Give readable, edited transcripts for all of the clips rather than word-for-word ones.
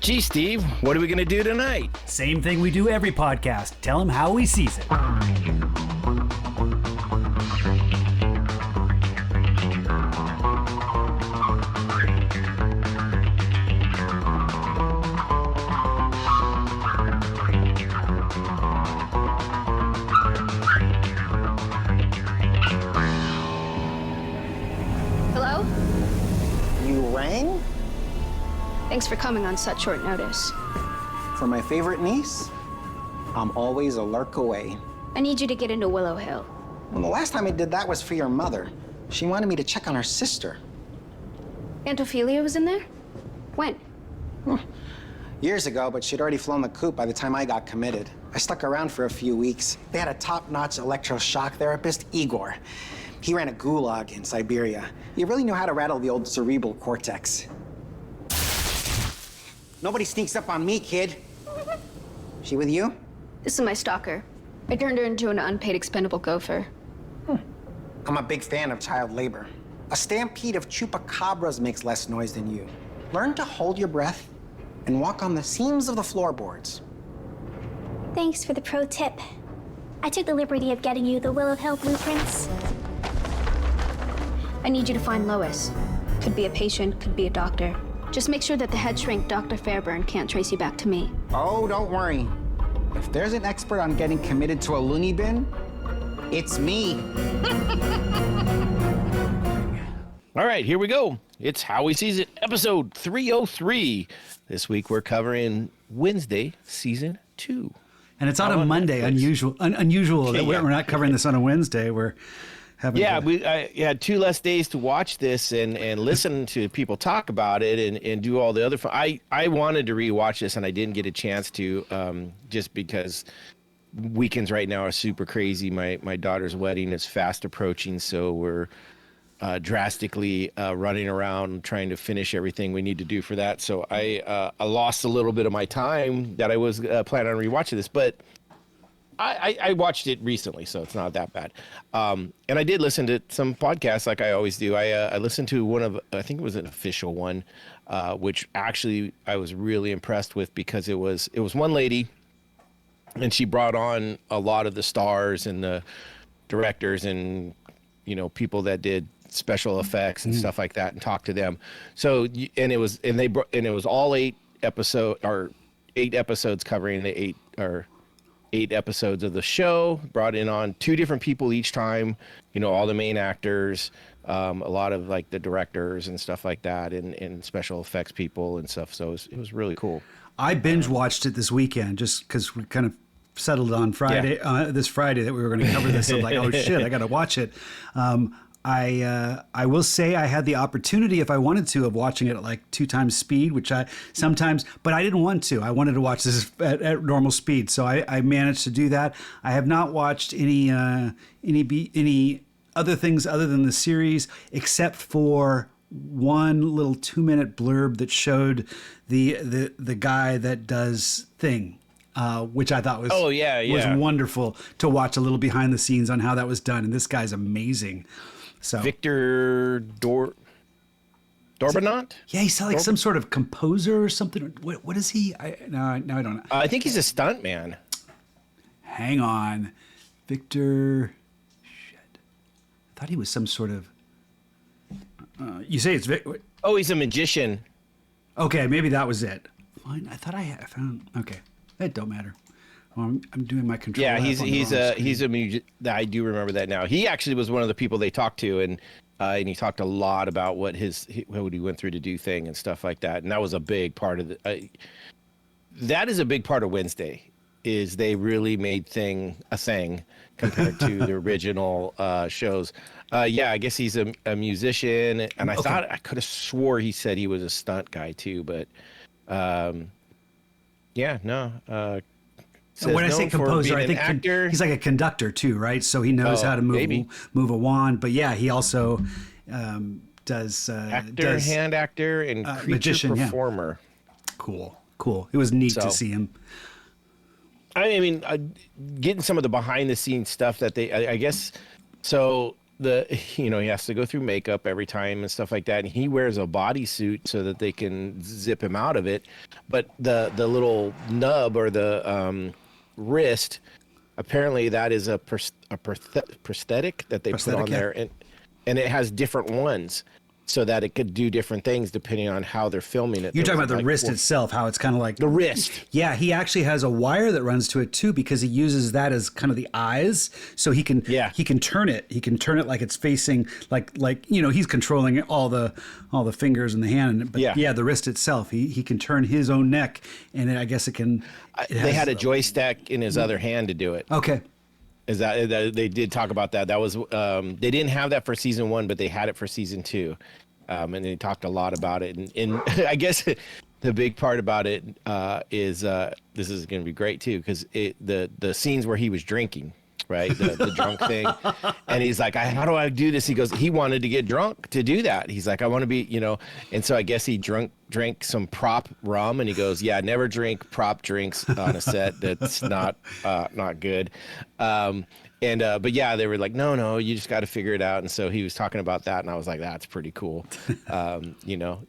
Gee, Steve, what are we going to do tonight? Same thing we do every podcast. Tell him how we sees it. Hello? You rang? Thanks for coming on such short notice. For my favorite niece? I'm always a lurk away. I need you to get into Willow Hill. Well, the last time I did that was for your mother. She wanted me to check on her sister. Aunt Ophelia was in there? When? Years ago, but she'd already flown the coop by the time I got committed. I stuck around for a few weeks. They had a top-notch electroshock therapist, Igor. He ran a gulag in Siberia. He really knew how to rattle the old cerebral cortex. Nobody sneaks up on me, kid. She with you? This is my stalker. I turned her into an unpaid expendable gopher. I'm a big fan of child labor. A stampede of chupacabras makes less noise than you. Learn to hold your breath and walk on the seams of the floorboards. Thanks for the pro tip. I took the liberty of getting you the Willow Hill blueprints. I need you to find Lois. Could be a patient, could be a doctor. Just make sure that the head shrink, Dr. Fairburn, can't trace you back to me. Oh, don't worry. If there's an expert on getting committed to a loony bin, it's me. All right, here we go. It's How We Sees It, episode 303. This week we're covering Wednesday, season 2. And it's on a Monday. Unusual that we're not covering this on a Wednesday. We're having I had 2 less days to watch this and listen to people talk about it and do all the other fun. I wanted to rewatch this and I didn't get a chance to just because weekends right now are super crazy. My daughter's wedding is fast approaching, so we're drastically running around trying to finish everything we need to do for that. So I lost a little bit of my time that I was planning on rewatching this, but I watched it recently, so it's not that bad. And I did listen to some podcasts like I always do. I listened to one of, I think it was an official one, which actually I was really impressed with because it was one lady and she brought on a lot of the stars and the directors and, you know, people that did special effects and stuff like that and talked to them. So, and it was all 8 episodes covering the 8 episodes of the show, brought in on 2 different people each time, you know, all the main actors, a lot of like the directors and stuff like that and special effects people and stuff. So it was really cool. I binge watched it this weekend just because we kind of settled on Friday, this Friday that we were going to cover this. I'm like, oh shit, I got to watch it. I will say I had the opportunity, if I wanted to, of watching it at like 2 times speed, which I sometimes, but I didn't want to. I wanted to watch this at normal speed, so I managed to do that. I have not watched any other things other than the series, except for one little 2-minute blurb that showed the guy that does Thing. Which I thought was was wonderful to watch a little behind the scenes on how that was done, and this guy's amazing. So Victor Dorbanot? Yeah, he's like some sort of composer or something. What is he? No, I don't know. I think he's a stunt man. Hang on, Victor. Shit, I thought he was some sort of. You say it's Vic? Oh, he's a magician. Okay, maybe that was it. Fine, I thought I found. Okay. It don't matter. I'm doing my control. Yeah, he's a music. I do remember that now. He actually was one of the people they talked to, and he talked a lot about what he went through to do Thing and stuff like that. And that was a big part of the. That is a big part of Wednesday. Is they really made Thing a thing compared to the original shows. Yeah, I guess he's a musician, and I thought I could have swore he said he was a stunt guy too, but. Yeah, no. When I say composer, I think he's like a conductor too, right? So he knows how to move a wand. But yeah, he also does hand actor, and creature magician, performer. Yeah. Cool. It was neat to see him. I mean, getting some of the behind the scenes stuff that I guess. So he has to go through makeup every time and stuff like that, and he wears a bodysuit so that they can zip him out of it. But the little nub or the wrist, apparently that is a prosthetic that they put on there, and it has different ones so that it could do different things depending on how they're filming it. You're talking about the wrist itself, how it's kind of like the wrist. Yeah, he actually has a wire that runs to it too, because he uses that as kind of the eyes, so he can turn it. He can turn it like it's facing like he's controlling all the fingers in the hand. But the wrist itself, he can turn his own neck, and I guess it can. They had a joystick in his other hand to do it. Okay. Is that they did talk about that? That was they didn't have that for season 1, but they had it for season 2, and they talked a lot about it. And I guess the big part about it is this is going to be great too, because the scenes where he was drinking, right, the drunk thing, and he's like, how do I do this? He goes, he wanted to get drunk to do that. He's like, I want to be, and so I guess he drank some prop rum, and he goes, yeah, never drink prop drinks on a set. That's not good. But yeah, they were like, no, you just got to figure it out. And so he was talking about that, and I was like, that's pretty cool.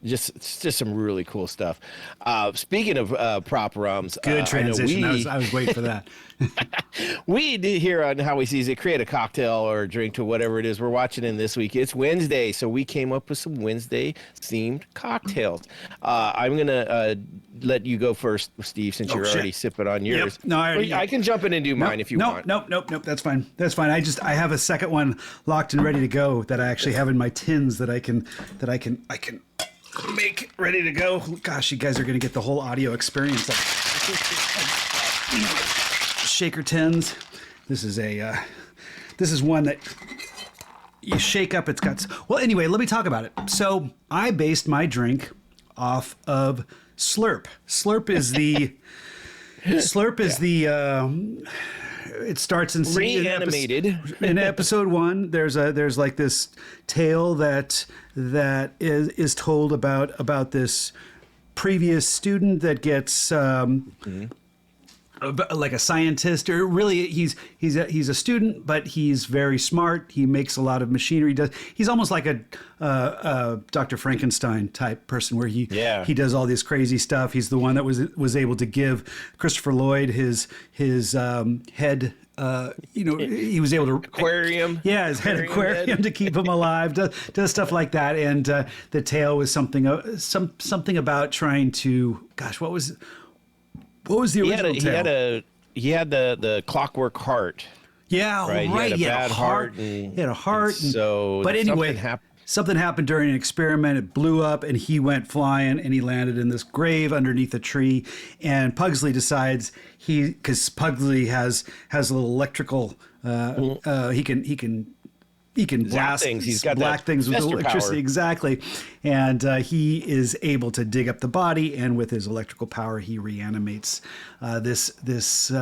Just some really cool stuff. Speaking of prop rums, good transition. I was waiting for that. We did here on How We Seeez It, create a cocktail or a drink to whatever it is we're watching in this week. It's Wednesday, so we came up with some Wednesday themed cocktails. I'm gonna let you go first, Steve, since you're already sipping on yours. Yep. No, I can jump in and do mine if you want. Nope. That's fine. That's fine. I have a second one locked and ready to go that I actually have in my tins that I can make ready to go. Gosh, you guys are gonna get the whole audio experience of shaker tins. This is one that you shake up. It's got, well, anyway, let me talk about it. So I based my drink off of Slurp. Slurp is the it starts in reanimated in episode 1. There's like this tale that is told about this previous student that gets like a scientist, or really he's a student, but he's very smart. He makes a lot of machinery. He's almost like a Dr. Frankenstein type person, where he does all this crazy stuff. He's the one that was able to give Christopher Lloyd his head. He was able to aquarium. Yeah, his head aquarium to keep him alive. Does stuff like that. And the tale was something about trying to. Gosh, what was the original tale? He had the clockwork heart. Yeah, right. He had a bad heart. He had a heart. But anyway, something happened during an experiment. It blew up, and he went flying, and he landed in this grave underneath a tree. And Pugsley decides because Pugsley has a little electrical. He can blast things. He's got black things with electricity, power. Exactly. And he is able to dig up the body, and with his electrical power, he reanimates this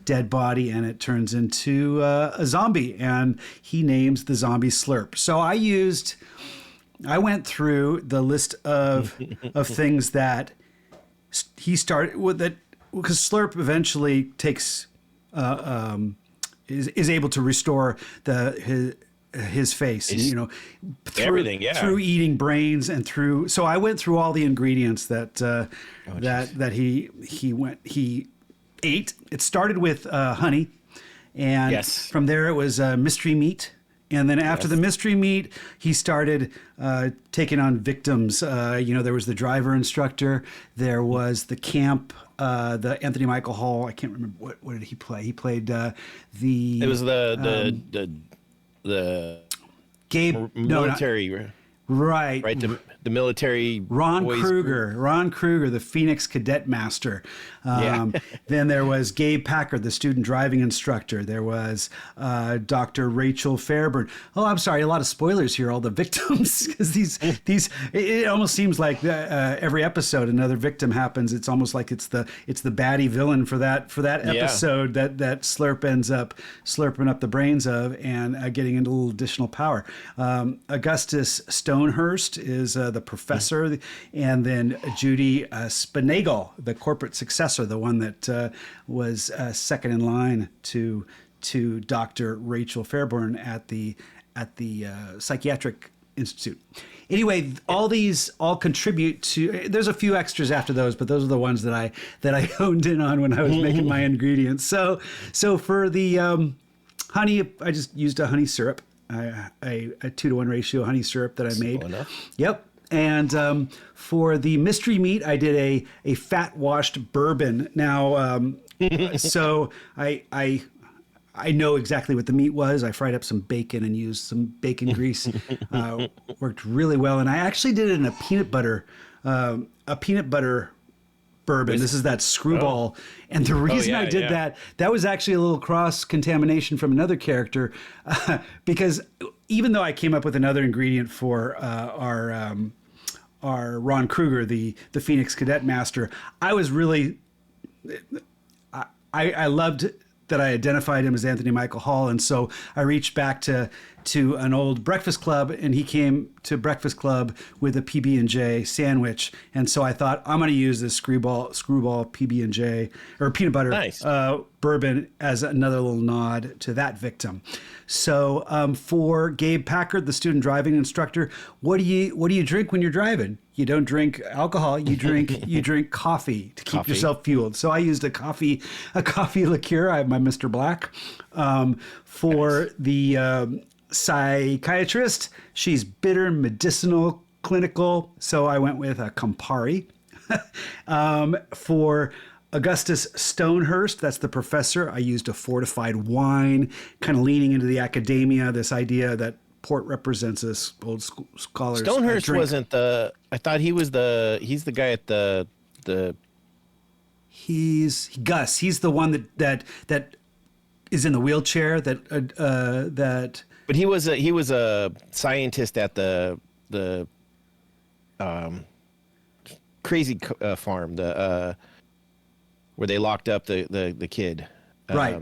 dead body, and it turns into a zombie. And he names the zombie Slurp. So I went through the list of things that he started with, that because Slurp eventually takes is able to restore his face, through eating brains and through. So I went through all the ingredients that he ate. It started with honey, and from there it was mystery meat. And then after the mystery meat, he started taking on victims. There was the driver instructor. There was the camp, the Anthony Michael Hall. I can't remember what did he play. He played the. It was the Gabe military. Right. The military. Ron Kruger, the Phoenix Cadet Master. Then there was Gabe Packard, the student driving instructor. There was Dr. Rachel Fairburn. Oh, I'm sorry, a lot of spoilers here. All the victims, because it almost seems like every episode another victim happens. It's almost like it's the baddie villain for that episode that Slurp ends up slurping up the brains of and getting into a little additional power. Augustus Stonehurst is the professor, and then Judy Spinagle, the corporate successor, the one that was second in line to Dr. Rachel Fairburn at the psychiatric institute. Anyway, all these all contribute to. There's a few extras after those, but those are the ones that I honed in on when I was making my ingredients. So for the honey, I just used a honey syrup, a 2-to-1 ratio honey syrup that I made. Enough. Yep. And for the mystery meat, I did a fat washed bourbon. Now, so I know exactly what the meat was. I fried up some bacon and used some bacon grease. Worked really well. And I actually did it in a peanut butter bourbon. This is that Screwball. And the reason I did that was actually a little cross contamination from another character, because even though I came up with another ingredient for our Ron Kruger, the Phoenix Cadet Master, I was really, I loved that I identified him as Anthony Michael Hall. And so I reached back to an old Breakfast Club, and he came to Breakfast Club with a PB&J sandwich. And so I thought, I'm going to use this screwball PB&J or peanut butter bourbon as another little nod to that victim. So for Gabe Packard, the student driving instructor, what do you drink when you're driving? You don't drink alcohol. You drink coffee to keep yourself fueled. So I used a coffee liqueur. I have my Mr. Black. For the psychiatrist, she's bitter, medicinal, clinical. So I went with a Campari. For Augustus Stonehurst, that's the professor, I used a fortified wine, kind of leaning into the academia, this idea that port represents us old scholars. Stonehurst wasn't the. I thought he's the guy at the. He's Gus. He's the one that is in the wheelchair. That. But he was a scientist at the crazy farm, where they locked up the kid. Right.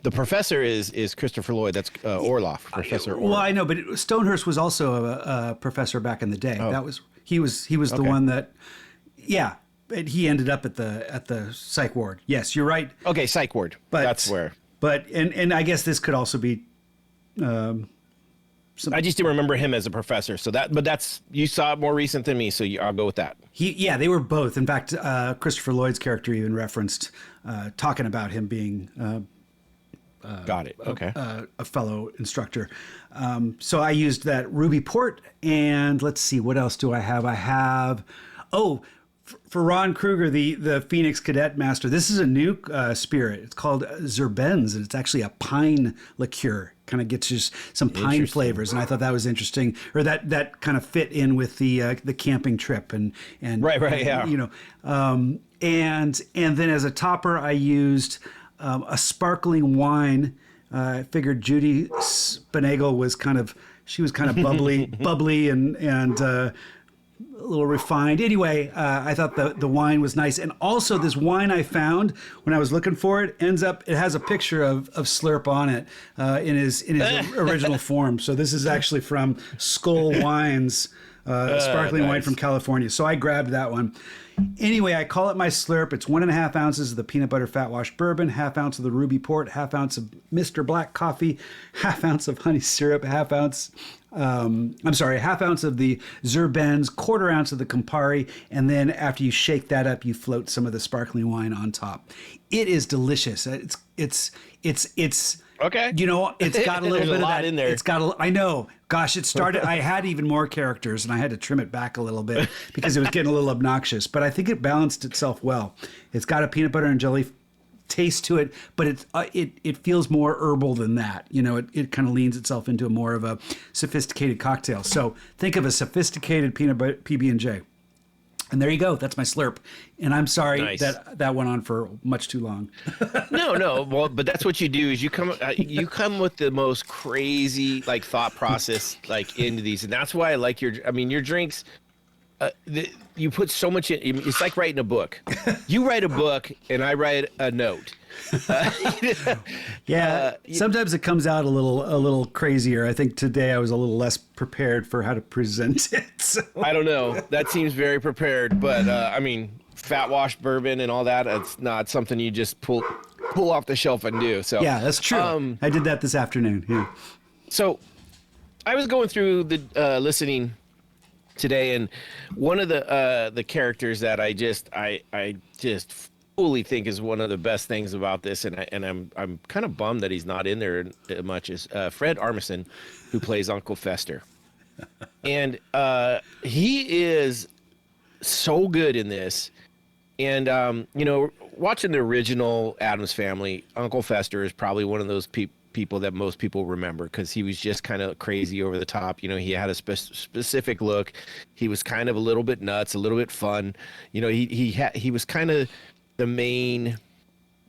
The professor is Christopher Lloyd. That's Orloff, Professor Orloff. Well, I know, but Stonehurst was also a professor back in the day. Oh. He was the one that, yeah. He ended up at the psych ward. Yes, you're right. Okay, psych ward. But that's where. But and I guess this could also be. I just didn't remember him as a professor. So that's you saw it more recent than me. So I'll go with that. They were both. In fact, Christopher Lloyd's character even referenced talking about him being. Got it. Okay. A fellow instructor. So I used that Ruby Port, and let's see, what else do I have? I have, for Ron Kruger, the Phoenix Cadet Master. This is a new spirit. It's called Zerbenz, and it's actually a pine liqueur. Kind of gets you some pine flavors, and I thought that was interesting, or that kind of fit in with the camping trip and right, yeah. You know, and then as a topper, I used. A sparkling wine. I figured Judy Spinagle was kind of bubbly and a little refined. Anyway, I thought the wine was nice. And also this wine I found when I was looking for it it has a picture of Slurp on it in his original form. So this is actually from Skull Wines, sparkling wine from California. So I grabbed that one. Anyway, I call it my Slurp. It's 1.5 ounces of the peanut butter fat wash bourbon, 1/2 ounce of the Ruby Port, 1/2 ounce of Mr. Black coffee, 1/2 ounce of honey syrup, 1/2 ounce of the Zerbenz, 1/4 ounce of the Campari, and then after you shake that up, you float some of the sparkling wine on top. It is delicious. It's okay. You know, it's got a little bit of that in there. It's got I know. Gosh, it started. I had even more characters, and I had to trim it back a little bit because it was getting a little obnoxious. But I think it balanced itself well. It's got a peanut butter and jelly taste to it, but it feels more herbal than that. You know, it kind of leans itself into more of a sophisticated cocktail. So think of a sophisticated peanut butter PB&J. And there you go. That's my Slurp. And I'm sorry that went on for much too long. No. Well, but that's what you do is you come with the most crazy thought process into these, and that's why I like your drinks. You put so much in. It's like writing a book. You write a book, and I write a note. Sometimes it comes out a little crazier. I think today I was a little less prepared for how to present it. So. I don't know. That seems very prepared, but fat wash bourbon and all that. It's not something you just pull off the shelf and do. So yeah, that's true. I did that this afternoon. Yeah. So I was going through the listening today, and one of the characters that I just fully think is one of the best things about this, and I'm kind of bummed that he's not in there much, is Fred Armisen, who plays Uncle Fester, and he is so good in this. And you know, watching the original Addams Family, Uncle Fester is probably one of those people that most people remember because he was just kind of crazy over the top. You know, he had a specific look. He was kind of a little bit nuts, a little bit fun. You know, he was kind of the main.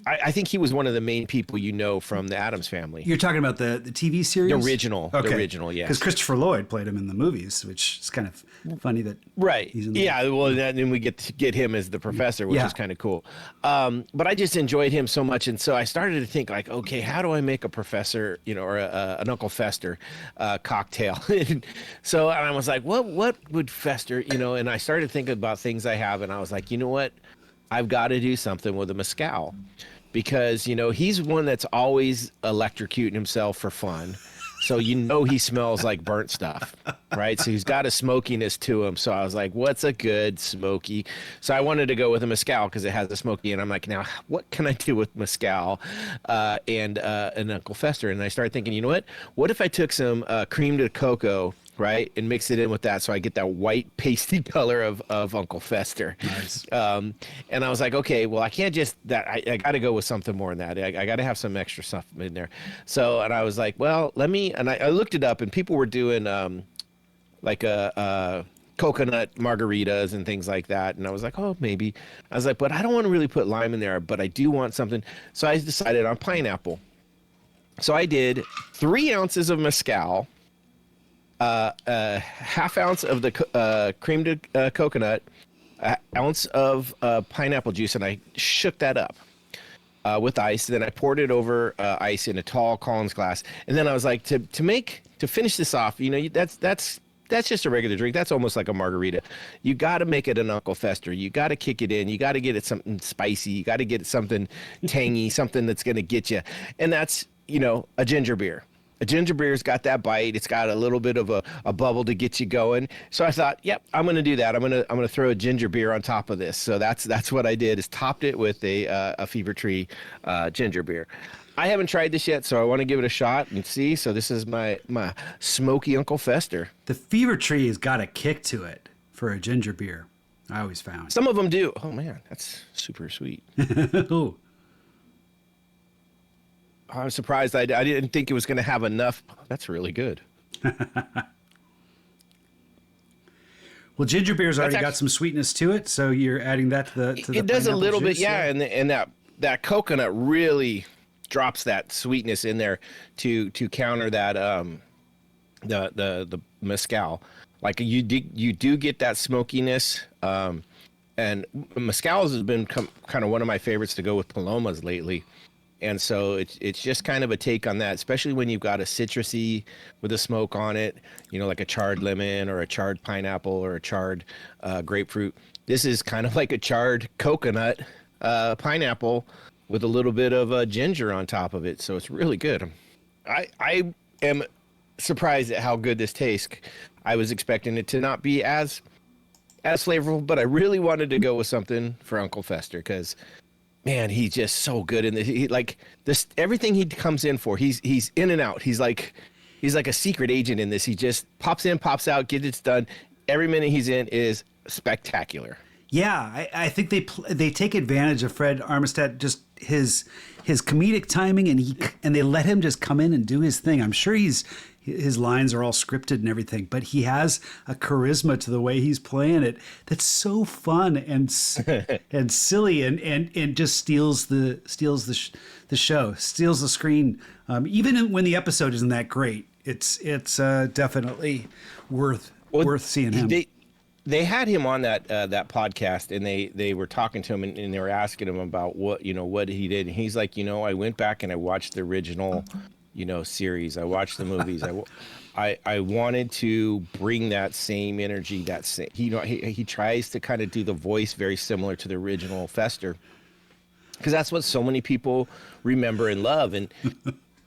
I think he was one of the main people you know from the Addams Family. You're talking about the TV series? The original. Okay. The original, yes. Because Christopher Lloyd played him in the movies, which is kind of funny that he's in the well, then we get him as the professor, which is kind of cool. But I just enjoyed him so much, and so I started to think, like, okay, how do I make a professor, you know, or an Uncle Fester cocktail? And I was like, what would Fester, you know? And I started thinking about things I have, and I was like, you know what? I've got to do something with a mezcal. Because, you know, he's one that's always electrocuting himself for fun. So, you know, he smells like burnt stuff, right? So he's got a smokiness to him. So I was like, what's a good smoky? So I wanted to go with a mezcal because it has a smoky. And I'm like, now, what can I do with mezcal and Uncle Fester? And I started thinking, you know what? What if I took some cream de cocoa, right, and mix it in with that so I get that white pasty color of Uncle Fester. Nice. And I was like, okay, well, I can't just that. I got to go with something more than that. I got to have some extra stuff in there. So, and I was like, well, I looked it up, and people were doing like a coconut margaritas and things like that. And I was like, oh, maybe. I was like, but I don't want to really put lime in there, but I do want something. So I decided on pineapple. So I did 3 ounces of mezcal, half ounce of the creamed coconut, an ounce of pineapple juice, and I shook that up with ice. Then I poured it over ice in a tall Collins glass, and then I was like, to finish this off, you know, that's just a regular drink. That's almost like a margarita. You got to make it an Uncle Fester. You got to kick it in. You got to get it something spicy. You got to get it something tangy, something that's going to get you, and that's, you know, a ginger beer. A ginger beer's got that bite. It's got a little bit of a bubble to get you going. So I thought, yep, I'm going to do that. I'm going to throw a ginger beer on top of this. So that's what I did, is topped it with a Fever Tree ginger beer. I haven't tried this yet, so I want to give it a shot and see. So this is my smoky Uncle Fester. The Fever Tree has got a kick to it for a ginger beer, I always found. Some of them do. Oh, man, that's super sweet. Ooh. I was surprised. I didn't think it was going to have enough. That's really good. Well, ginger beer's already got some sweetness to it, so you're adding that to the it does a little juice, bit, yeah, and that coconut really drops that sweetness in there to counter that the mezcal. Like you do get that smokiness, and mezcal has been kind of one of my favorites to go with palomas lately. And so it's just kind of a take on that, especially when you've got a citrusy with a smoke on it, you know, like a charred lemon or a charred pineapple or a charred grapefruit. This is kind of like a charred coconut pineapple with a little bit of ginger on top of it. So it's really good. I am surprised at how good this tastes. I was expecting it to not be as flavorful, but I really wanted to go with something for Uncle Fester because, man, he's just so good in this. He, like this, everything he comes in for, he's in and out. He's like a secret agent in this. He just pops in, pops out, gets it done. Every minute he's in is spectacular. Yeah, I think they take advantage of Fred Armisen, just his comedic timing, and they let him just come in and do his thing. I'm sure his lines are all scripted and everything, but he has a charisma to the way he's playing it that's so fun and silly and just steals the show, steals the screen. Even when the episode isn't that great, it's definitely worth seeing him. They had him on that podcast, and they were talking to him, and they were asking him about what he did, and he's like, I went back and I watched the original series. I watched the movies. I wanted to bring that same energy. He tries to kind of do the voice very similar to the original Fester, because that's what so many people remember and love. And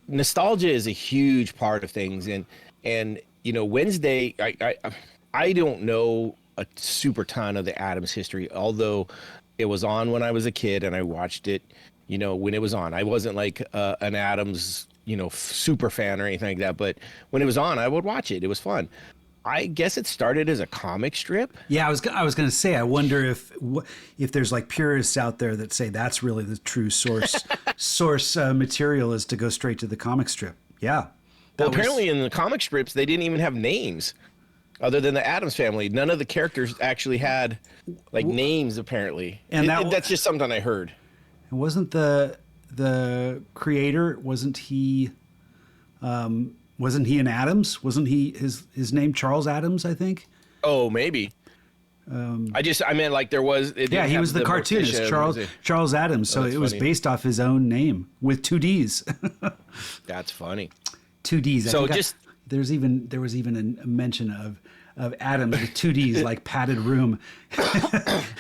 nostalgia is a huge part of things. And Wednesday, I don't know a super ton of the Addams history, although it was on when I was a kid and I watched it, when it was on. I wasn't like an Addams, super fan or anything like that, but when it was on, I would watch it. It was fun. I guess it started as a comic strip. Yeah, I was going to say, I wonder if there's like purists out there that say that's really the true source material is to go straight to the comic strip. Yeah. Well, apparently in the comic strips, they didn't even have names other than the Addams family. None of the characters actually had like names, apparently. And that's just something I heard. And wasn't the creator, wasn't he an Addams? Wasn't he his name Charles Addams, I think? Oh, maybe. I meant like there was. He was the cartoonist, Charles Adams. So it was based off his own name with 2 Ds. That's funny. 2 Ds. So there was even a mention of Addams with 2 Ds, like padded room,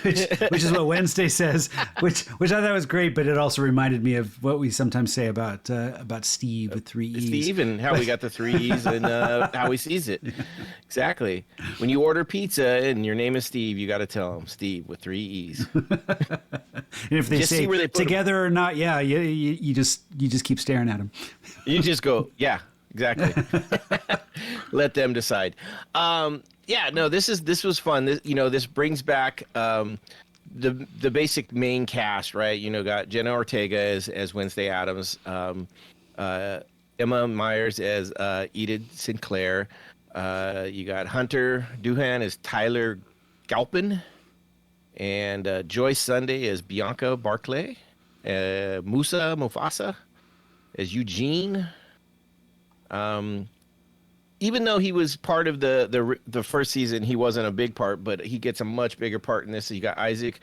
which is what Wednesday says, which I thought was great, but it also reminded me of what we sometimes say about Steve with 3 E's. Steve, and how we got the 3 E's and how he sees it. Exactly. When you order pizza and your name is Steve, you got to tell them Steve with 3 E's. And if they say together or not, you just keep staring at them. You just go, yeah. Exactly. Let them decide. This was fun. This brings back the basic main cast, right? Got Jenna Ortega as Wednesday Addams, Emma Myers as Enid Sinclair. You got Hunter Doohan as Tyler Galpin, and Joyce Sunday as Bianca Barclay, Musa Mufasa as Eugene. Even though he was part of the first season, he wasn't a big part, but he gets a much bigger part in this. So you got Isaac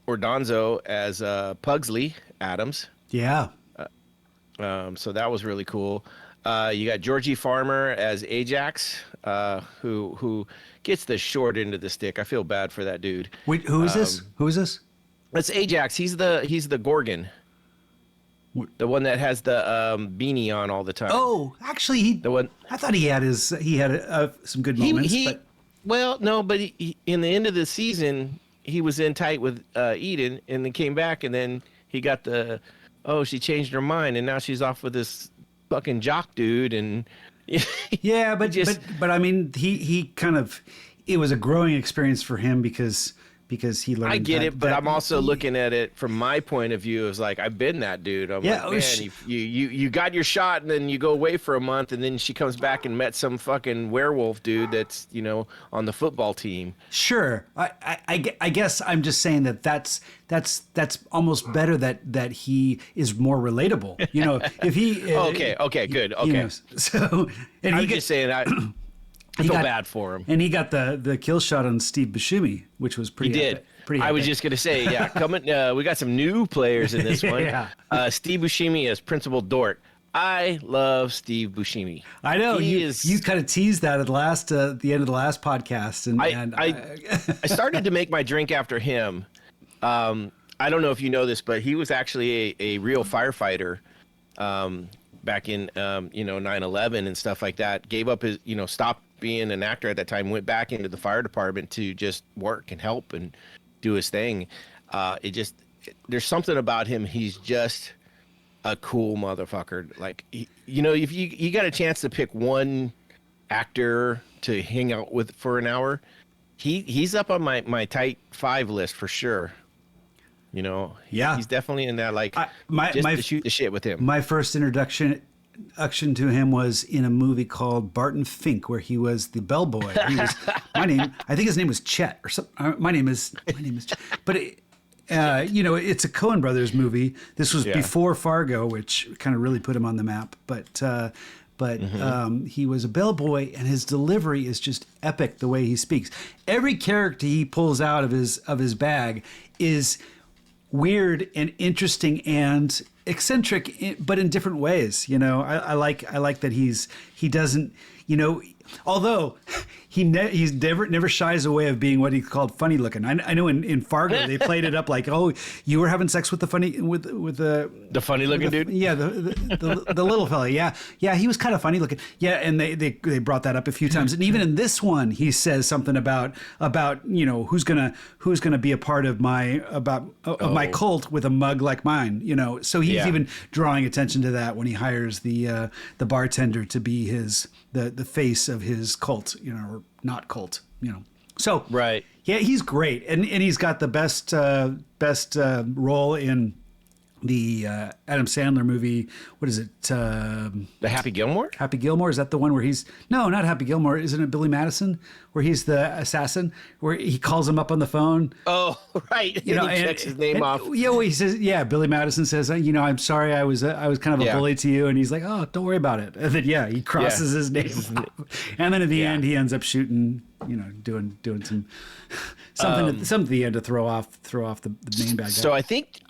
Ordonzo as Pugsley Addams. Yeah. So that was really cool. You got Georgie Farmer as Ajax, who gets the short end of the stick. I feel bad for that dude. Wait, who is this? Who is this? It's Ajax. He's the Gorgon. The one that has the beanie on all the time. Oh, actually, I thought he had some good moments. But in the end of the season, he was in tight with Eden, and then came back, and then he got she changed her mind, and now she's off with this fucking jock dude, and yeah, but I mean, he kind of, it was a growing experience for him because he learned. I get it, but I'm also looking at it from my point of view. It's like, I've been that dude. I'm like, man, you got your shot, and then you go away for a month, and then she comes back and met some fucking werewolf dude that's on the football team. Sure, I guess I'm just saying that's almost better that he is more relatable. If he okay, good, okay. So and I'm just saying I feel bad for him. And he got the kill shot on Steve Buscemi, which was pretty. He did. Epic, pretty. I was just gonna say, coming. We got some new players in this one. Yeah. Steve Buscemi as Principal Dork. I love Steve Buscemi. I know you kind of teased that at the end of the last podcast, and I started to make my drink after him. I don't know if you know this, but he was actually a real firefighter. Back in 9/11 and stuff like that. Gave up his stopped being an actor at that time, went back into the fire department to just work and help and do his thing. There's something about him. He's just a cool motherfucker. Like, if you got a chance to pick one actor to hang out with for an hour, he's up on my tight 5 list for sure. Yeah, he's definitely in that. Like, to shoot the shit with him. My first introduction to him was in a movie called Barton Fink, where he was the bellboy. I think his name was Chet or something. My name is Chet. But it's a Coen Brothers movie. This was before Fargo, which kind of really put him on the map. But he was a bellboy, and his delivery is just epic. The way he speaks, every character he pulls out of his bag is weird and interesting and eccentric, but in different ways. I like that he doesn't, although he's never shies away of being what he called funny looking. I know in Fargo they played it up like, oh, you were having sex with the funny with the funny looking dude. Yeah, the little fella. Yeah, he was kind of funny looking. Yeah, and they brought that up a few times. And even in this one, he says something about who's gonna be a part of my my cult with a mug like mine. So he's even drawing attention to that when he hires the bartender to be the face of his cult, or not cult, So right, yeah, he's great, and he's got the best role in the Adam Sandler movie. What is it? The Happy Gilmore? Happy Gilmore, is that the one where he's not Happy Gilmore? Isn't it Billy Madison where he's the assassin? Where he calls him up on the phone. Oh, right. He checks his name off. Yeah, well, he says, Billy Madison says, I'm sorry, I was kind of a bully to you, and he's like, oh, don't worry about it. And then he crosses his name off. And then at the end, he ends up shooting, doing something at the end to throw off the main bad guy. So I think.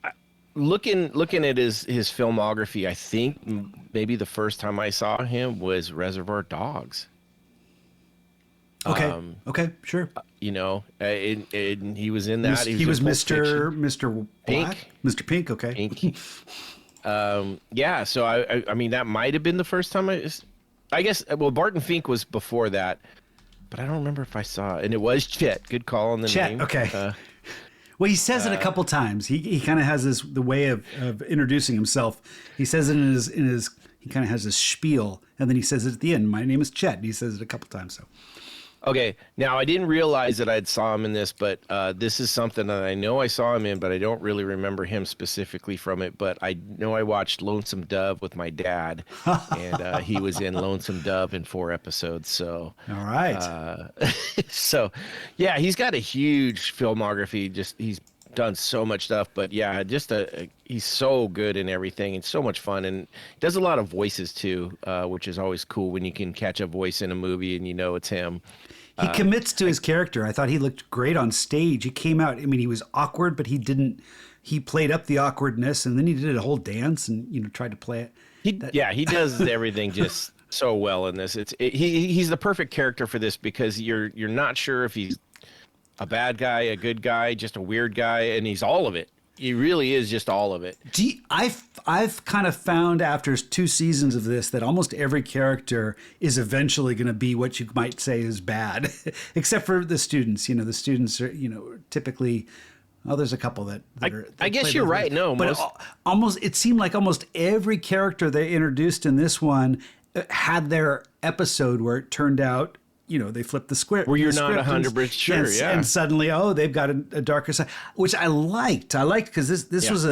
Looking at his filmography, I think maybe the first time I saw him was Reservoir Dogs. Okay, sure. And he was in that. He was Mr. Pink. Mr. Pink. Okay. Pink. Yeah. So I mean, that might have been the first time I guess. Well, Barton Fink was before that, but I don't remember if I saw it. And it was Chet. Good call on the Chet, name. Okay. Well, he says it a couple times. He kind of has the way of introducing himself. He says it in his he kind of has this spiel, and then he says it at the end. My name is Chet. And he says it a couple times. So. Okay. Now, I didn't realize that I'd saw him in this, but this is something that I know I saw him in, but I don't really remember him specifically from it. But I know I watched Lonesome Dove with my dad, and he was in Lonesome Dove in 4 episodes. So, all right. So, yeah, he's got a huge filmography. He's done so much stuff, but yeah, he's so good in everything and so much fun, and does a lot of voices too, which is always cool when you can catch a voice in a movie and it's him. He commits to his character. I thought he looked great on stage. He came out, he was awkward, but he played up the awkwardness, and then he did a whole dance and tried to play it. He does everything just so well in this. He's the perfect character for this, because you're not sure if he's a bad guy, a good guy, just a weird guy, and he's all of it. He really is just all of it. I've kind of found after 2 seasons of this that almost every character is eventually going to be what you might say is bad, except for the students. The students are, typically. Oh, there's a couple that are. I guess you're right. No, but it seemed like almost every character they introduced in this one had their episode where it turned out. They flip the script. Where you're not 100% sure, and suddenly, they've got a darker side, which I liked. I liked because this was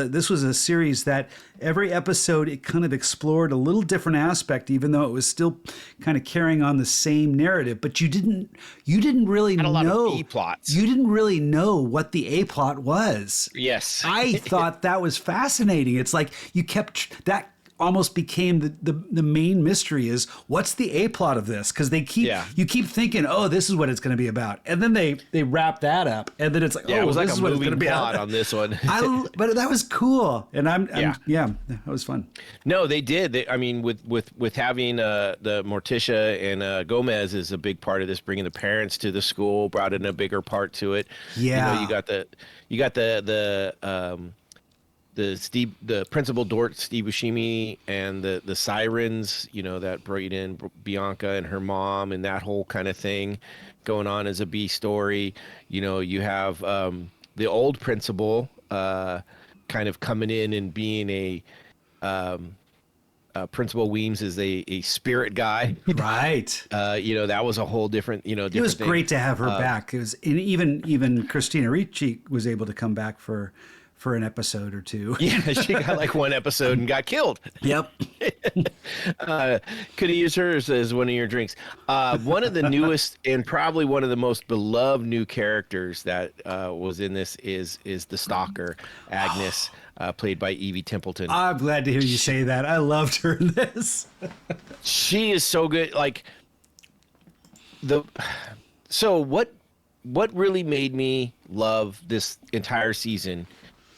a series that every episode it kind of explored a little different aspect, even though it was still kind of carrying on the same narrative. But you didn't really know. Had a lot of B plots. You didn't really know what the A plot was. Yes, I thought that was fascinating. It's like you kept that. Almost became the main mystery is what's the A plot of this, because you keep thinking, oh, this is what it's going to be about, and then they wrap that up, and then it's like, it was like this a is what it's moving going to be plot on this one. But that was cool, and that was fun. No, they did. With having the Morticia and Gomez is a big part of this, bringing the parents to the school, brought in a bigger part to it. Yeah, you got the principal Dort, Steve Buscemi, and the sirens, that brought in Bianca and her mom and that whole kind of thing going on as a B story. You have the old principal kind of coming in and being a Principal Weems is a spirit guy. Right. That was a whole different, different It was thing. great to have her back. It was, and even Christina Ricci was able to come back for an episode or 2. Yeah, she got like 1 episode and got killed. Yep. Could have used her as one of your drinks. One of the newest and probably one of the most beloved new characters that was in this is the stalker, Agnes, played by Evie Templeton. I'm glad to hear you say that. I loved her in this. She is so good. So what really made me love this entire season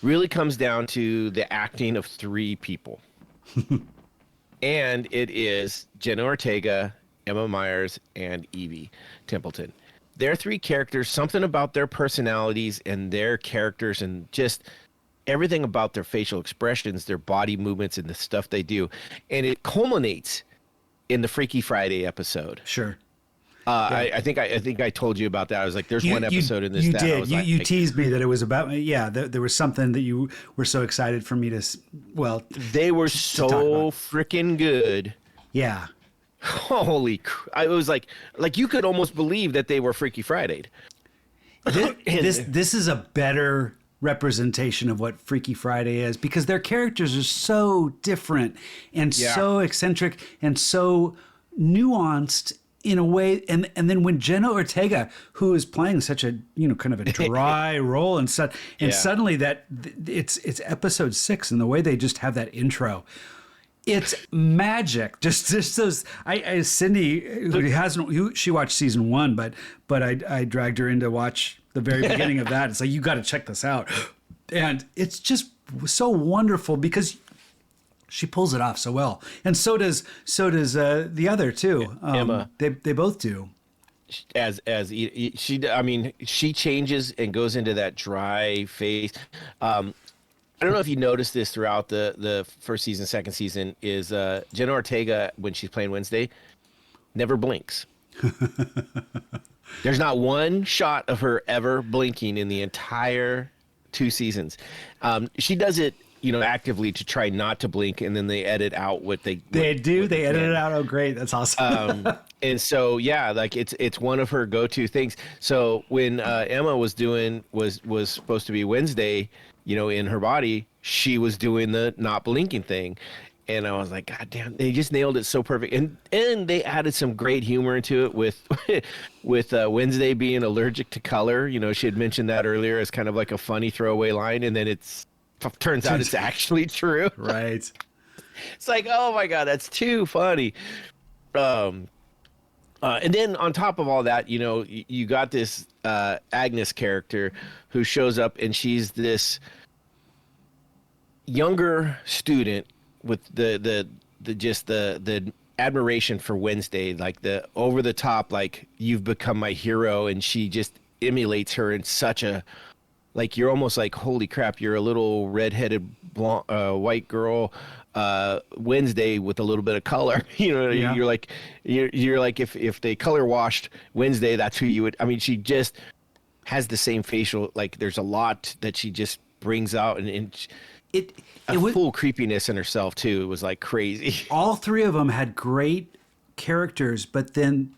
really comes down to the acting of 3 people. And it is Jenna Ortega, Emma Myers, and Evie Templeton. Their three characters, something about their personalities and their characters and just everything about their facial expressions, their body movements, and the stuff they do. And it culminates in the Freaky Friday episode. Sure. I think I told you about that. I was like, "There's one episode in this." You that did. I was You teased me that it was about. Yeah, there was something that you were so excited for me to. Well, they were so freaking good. Yeah. Holy! I was like you could almost believe that they were Freaky Friday. This is a better representation of what Freaky Friday is because their characters are so different and so eccentric and so nuanced in a way, and then when Jenna Ortega, who is playing such a kind of a dry role and such, and suddenly that it's episode 6 and the way they just have that intro, it's magic. Just those. Cindy, she watched season 1, but I dragged her in to watch the very beginning of that. It's like, you got to check this out, and it's just so wonderful because she pulls it off so well, and so does the other two. Emma. They both do. She changes and goes into that dry face. I don't know if you noticed this throughout the first season, second season, is Jenna Ortega, when she's playing Wednesday, never blinks. There's not one shot of her ever blinking in the entire 2 seasons. She does it actively to try not to blink, and then they edit out what they edit it out. Oh, great. That's awesome. And so, like it's one of her go-to things. So when Emma was supposed to be Wednesday, in her body, she was doing the not blinking thing. And I was like, God damn, they just nailed it so perfect. And they added some great humor into it with Wednesday being allergic to color. She had mentioned that earlier as kind of like a funny throwaway line, and then turns out it's actually true. Right. It's like, oh my God, that's too funny. And then on top of all that, you got this Agnes character who shows up, and she's this younger student with the admiration for Wednesday, like the over the top, like, you've become my hero, and she just emulates her in such a, like, you're almost like, holy crap, you're a little redheaded blonde, white girl, Wednesday with a little bit of color. You're like if they color washed Wednesday, that's who you would. I mean, she just has the same facial. Like, there's a lot that she just brings out, and full creepiness in herself too. It was like crazy. All 3 of them had great characters, but then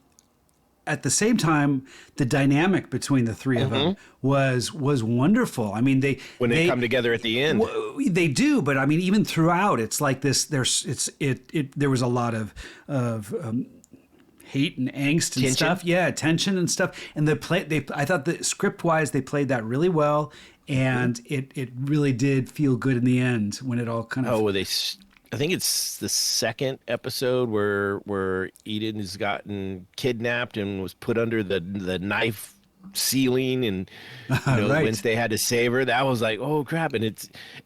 at the same time, the dynamic between the 3 of them was wonderful. I mean, they come together at the end. They do, but I mean, even throughout, it's like this. There was a lot of hate and angst and stuff. Yeah, tension and stuff. And I thought that script wise, they played that really well, and it really did feel good in the end when it all kind of. Oh, I think it's the second episode where Eden has gotten kidnapped and was put under the knife ceiling, and right. Wednesday had to save her. That was like, oh crap! And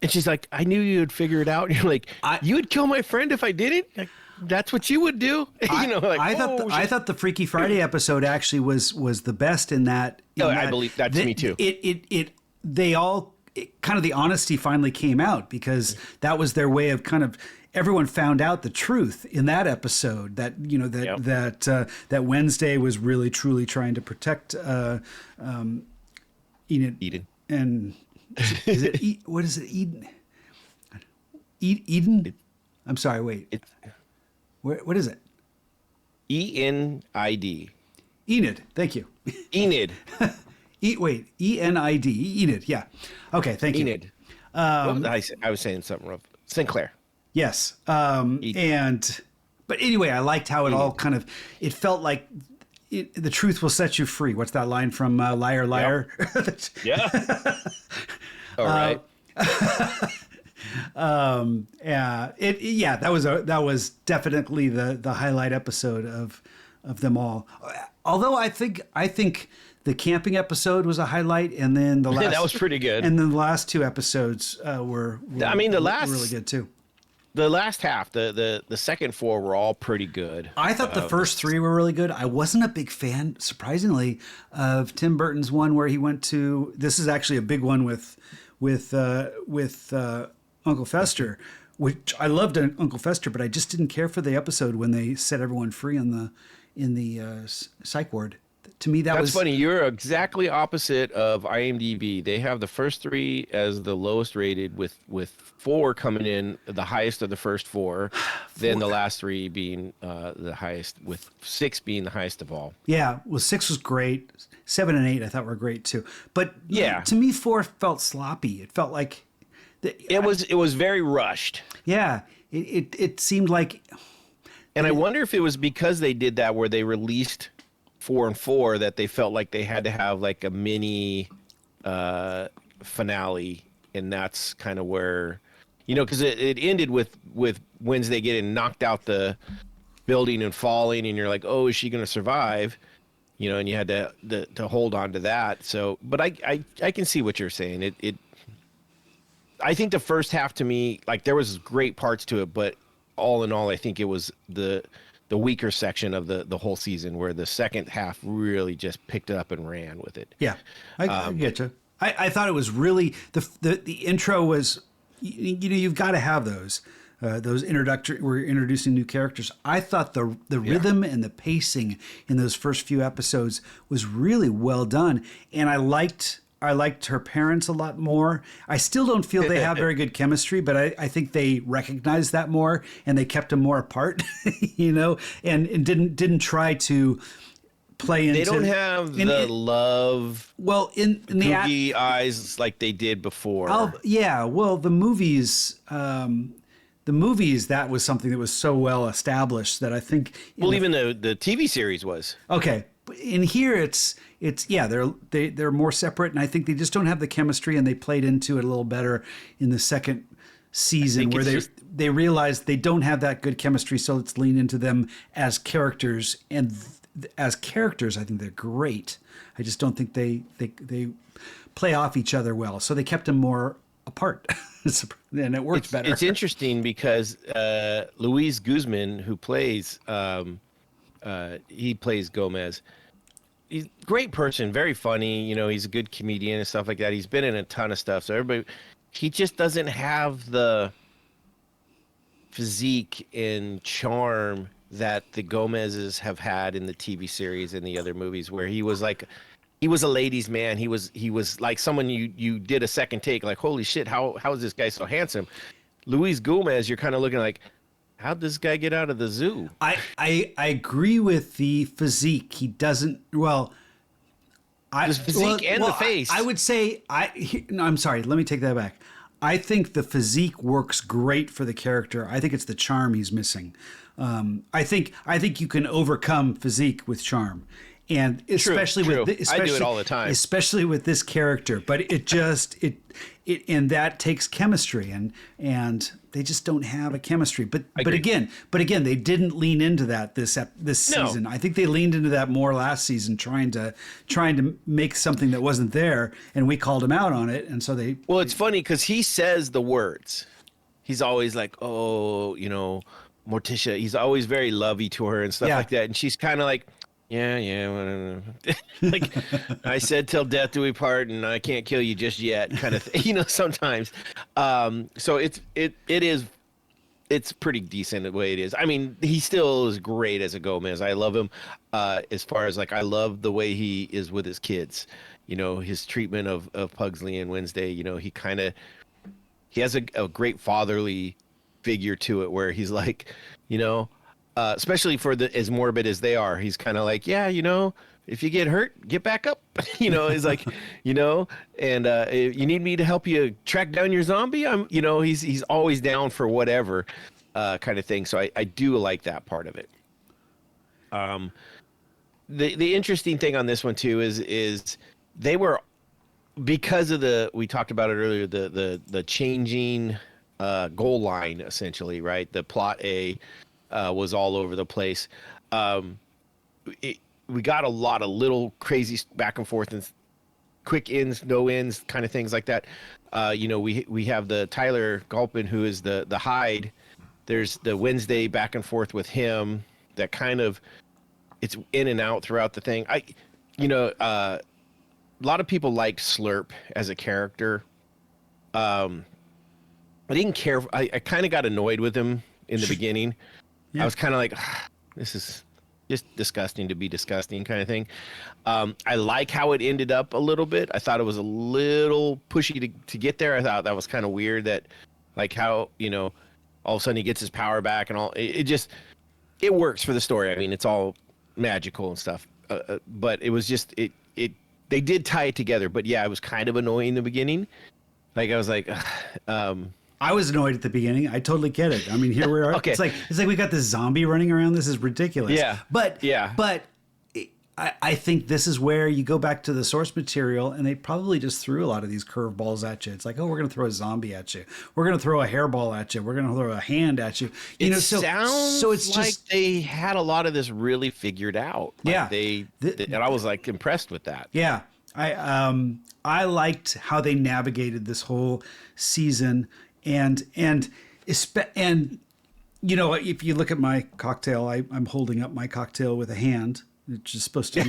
she's like, I knew you'd figure it out. And you're like, you would kill my friend if I didn't. Like, that's what you would do. I thought the Freaky Friday episode actually was the best in that. I believe that's me too. They all. Kind of the honesty finally came out, because that was their way of kind of, everyone found out the truth in that episode, that that Wednesday was really truly trying to protect Eden. And is it what is it, Eden? Eden? I'm sorry, wait. What is it? ENID. Enid. Thank you. Enid. Enid. Enid. Yeah. Okay. Thank you. Enid. I was saying something wrong. Sinclair. Yes. But anyway, I liked how it all kind of. It felt like the truth will set you free. What's that line from Liar Liar? Yep. Yeah. All right. That was definitely the highlight episode of them all. Although I think the camping episode was a highlight, and then that was pretty good. And then the last 2 episodes were really good too. the last half, the second four were all pretty good. I thought the first three were really good. I wasn't a big fan, surprisingly, of Tim Burton's one where he went to. This is actually a big one with Uncle Fester, which I loved Uncle Fester, but I just didn't care for the episode when they set everyone free in the psych ward. To me, that's funny. You're exactly opposite of IMDb. They have the first three as the lowest rated, with 4 coming in the highest of the first 4, then the last 3 being the highest, with 6 being the highest of all. Yeah, well, 6 was great. 7 and 8 I thought were great too. But yeah, to me, 4 felt sloppy. It felt like it was very rushed. Yeah, it seemed like. And I wonder if it was because they did that, where they released 4 and 4, that they felt like they had to have like a mini finale, and that's kind of where, because it ended with Wednesday getting knocked out the building and falling, and you're like, oh, is she going to survive? And you had to hold on to that. So, but I can see what you're saying. I think the first half, to me, like, there was great parts to it, but all in all, I think it was the weaker section of the whole season, where the second half really just picked it up and ran with it. Yeah, I get you. I thought it was really the intro was, you've got to have those introductory. We're introducing new characters. I thought the rhythm and the pacing in those first few episodes was really well done, and I liked her parents a lot more. I still don't feel they have very good chemistry, but I think they recognized that more, and they kept them more apart, and didn't try to play into. They don't have the love. Well, in the eyes like they did before. Oh yeah, well the movies. That was something that was so well established that I think. Even the TV series was okay. In here, it's they're more separate, and I think they just don't have the chemistry, and they played into it a little better in the second season, where they realized they don't have that good chemistry, so let's lean into them as characters. And as characters, I think they're great. I just don't think they play off each other well, so they kept them more apart, and it worked better. It's interesting because Luis Guzman, who plays. He plays Gomez. He's a great person, very funny. He's a good comedian and stuff like that. He's been in a ton of stuff. So he just doesn't have the physique and charm that the Gomez's have had in the TV series and the other movies, where he was a ladies' man. He was like someone you did a second take, like, holy shit, how is this guy so handsome? Luis Gomez, you're kind of looking like, how'd this guy get out of the zoo? I agree with the physique. He doesn't. Well, the physique and the face. I would say no, I'm sorry. Let me take that back. I think the physique works great for the character. I think it's the charm he's missing. I think you can overcome physique with charm, and especially true. I do it all the time, especially with this character. But it and that takes chemistry, and they just don't have a chemistry. But again, they didn't lean into that this season. No. I think they leaned into that more last season, trying to make something that wasn't there, and we called him out on it. And so they. Well, it's funny because he says the words. He's always like, oh, Morticia. He's always very lovey to her and stuff like that, and she's kind of like. Yeah. Like I said, till death do we part, and I can't kill you just yet, kind of thing. Sometimes. So it's pretty decent the way it is. I mean, he still is great as a Gomez. I love him. As far as I love the way he is with his kids. His treatment of Pugsley and Wednesday. He has a great fatherly figure to it, where he's like, especially for as morbid as they are, he's kind of like, yeah, if you get hurt, get back up. He's like, and if you need me to help you track down your zombie, he's always down for whatever kind of thing. So I do like that part of it. The interesting thing on this one too is they were, because of we talked about it earlier, the changing goal line, essentially, right? The plot was all over the place. We got a lot of little crazy back and forth and quick ins, no ins, kind of things like that. We have the Tyler Gulpin, who is the Hyde, There's the Wednesday back and forth with him that kind of it's in and out throughout the thing. A lot of people liked Slurp as a character. I didn't care. I kind of got annoyed with him in the beginning. Yeah. I was kind of like, this is just disgusting to be disgusting kind of thing. I like how it ended up a little bit. I thought it was a little pushy to get there. I thought that was kind of weird that like how, all of a sudden he gets his power back and all. It works for the story. I mean, it's all magical and stuff. But it was just, they did tie it together. But yeah, it was kind of annoying in the beginning. Like I was like, I was annoyed at the beginning. I totally get it. I mean, here we are. Okay. It's like we got this zombie running around. This is ridiculous. Yeah. But I think this is where you go back to the source material, and they probably just threw a lot of these curveballs at you. It's like, oh, we're going to throw a zombie at you. We're going to throw a hairball at you. We're going to throw a hand at you. So it's like they had a lot of this really figured out. Like and I was like impressed with that. Yeah. I liked how they navigated this whole season. And if you look at my cocktail, I'm holding up my cocktail with a hand, which is supposed to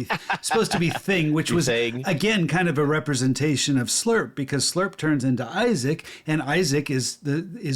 be Thing, which was again kind of a representation of Slurp, because Slurp turns into Isaac, and Isaac is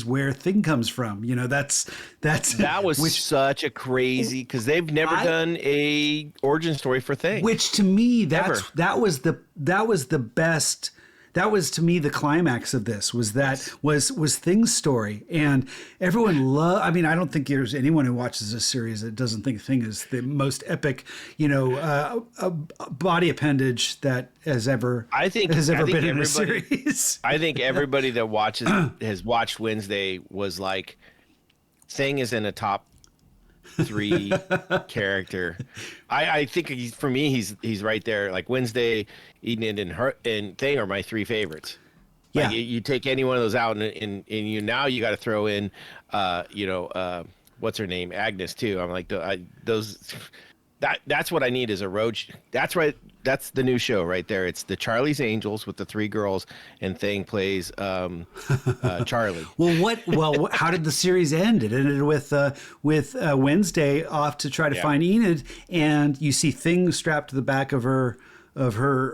where Thing comes from. That was such a crazy, because they've never done a origin story for Thing. Which to me that was the best. That was to me the climax of this was Thing's story, and everyone I mean, I don't think there's anyone who watches this series that doesn't think Thing is the most epic, body appendage that has ever been in a series. I think everybody that has watched Wednesday was like, Thing is in a top 3 character. I think for me he's right there. Like Wednesday, Eden, and Thing are my 3 favorites. Like, yeah, you take any one of those out, and now you got to throw in, what's her name, Agnes too. I'm like that's what I need is a road. That's right. That's the new show right there. It's the Charlie's Angels with the 3 girls, and Thing plays Charlie. Well, how did the series end? It ended with Wednesday off to try to find Enid, and you see Thing strapped to the back of her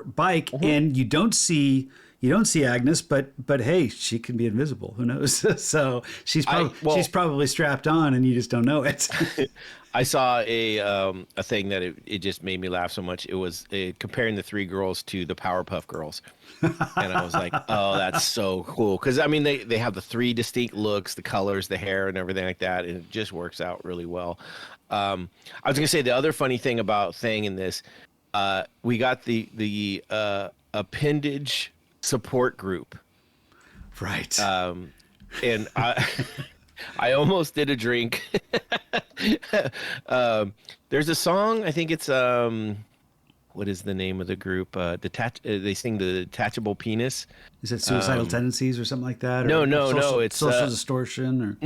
bike, and you don't see Agnes, but hey, she can be invisible. Who knows? So she's probably strapped on, and you just don't know it. I saw a thing that it just made me laugh so much. It was comparing the 3 girls to the Powerpuff Girls, and I was like, "Oh, that's so cool!" Because I mean, they have the 3 distinct looks, the colors, the hair, and everything like that, and it just works out really well. I was gonna say the other funny thing about Thing in this, we got the appendage support group, right? And I almost did a drink. There's a song, I think it's what is the name of the group? They sing the Detachable Penis. Is it Suicidal Tendencies or something like that? Or no, it's Social Distortion or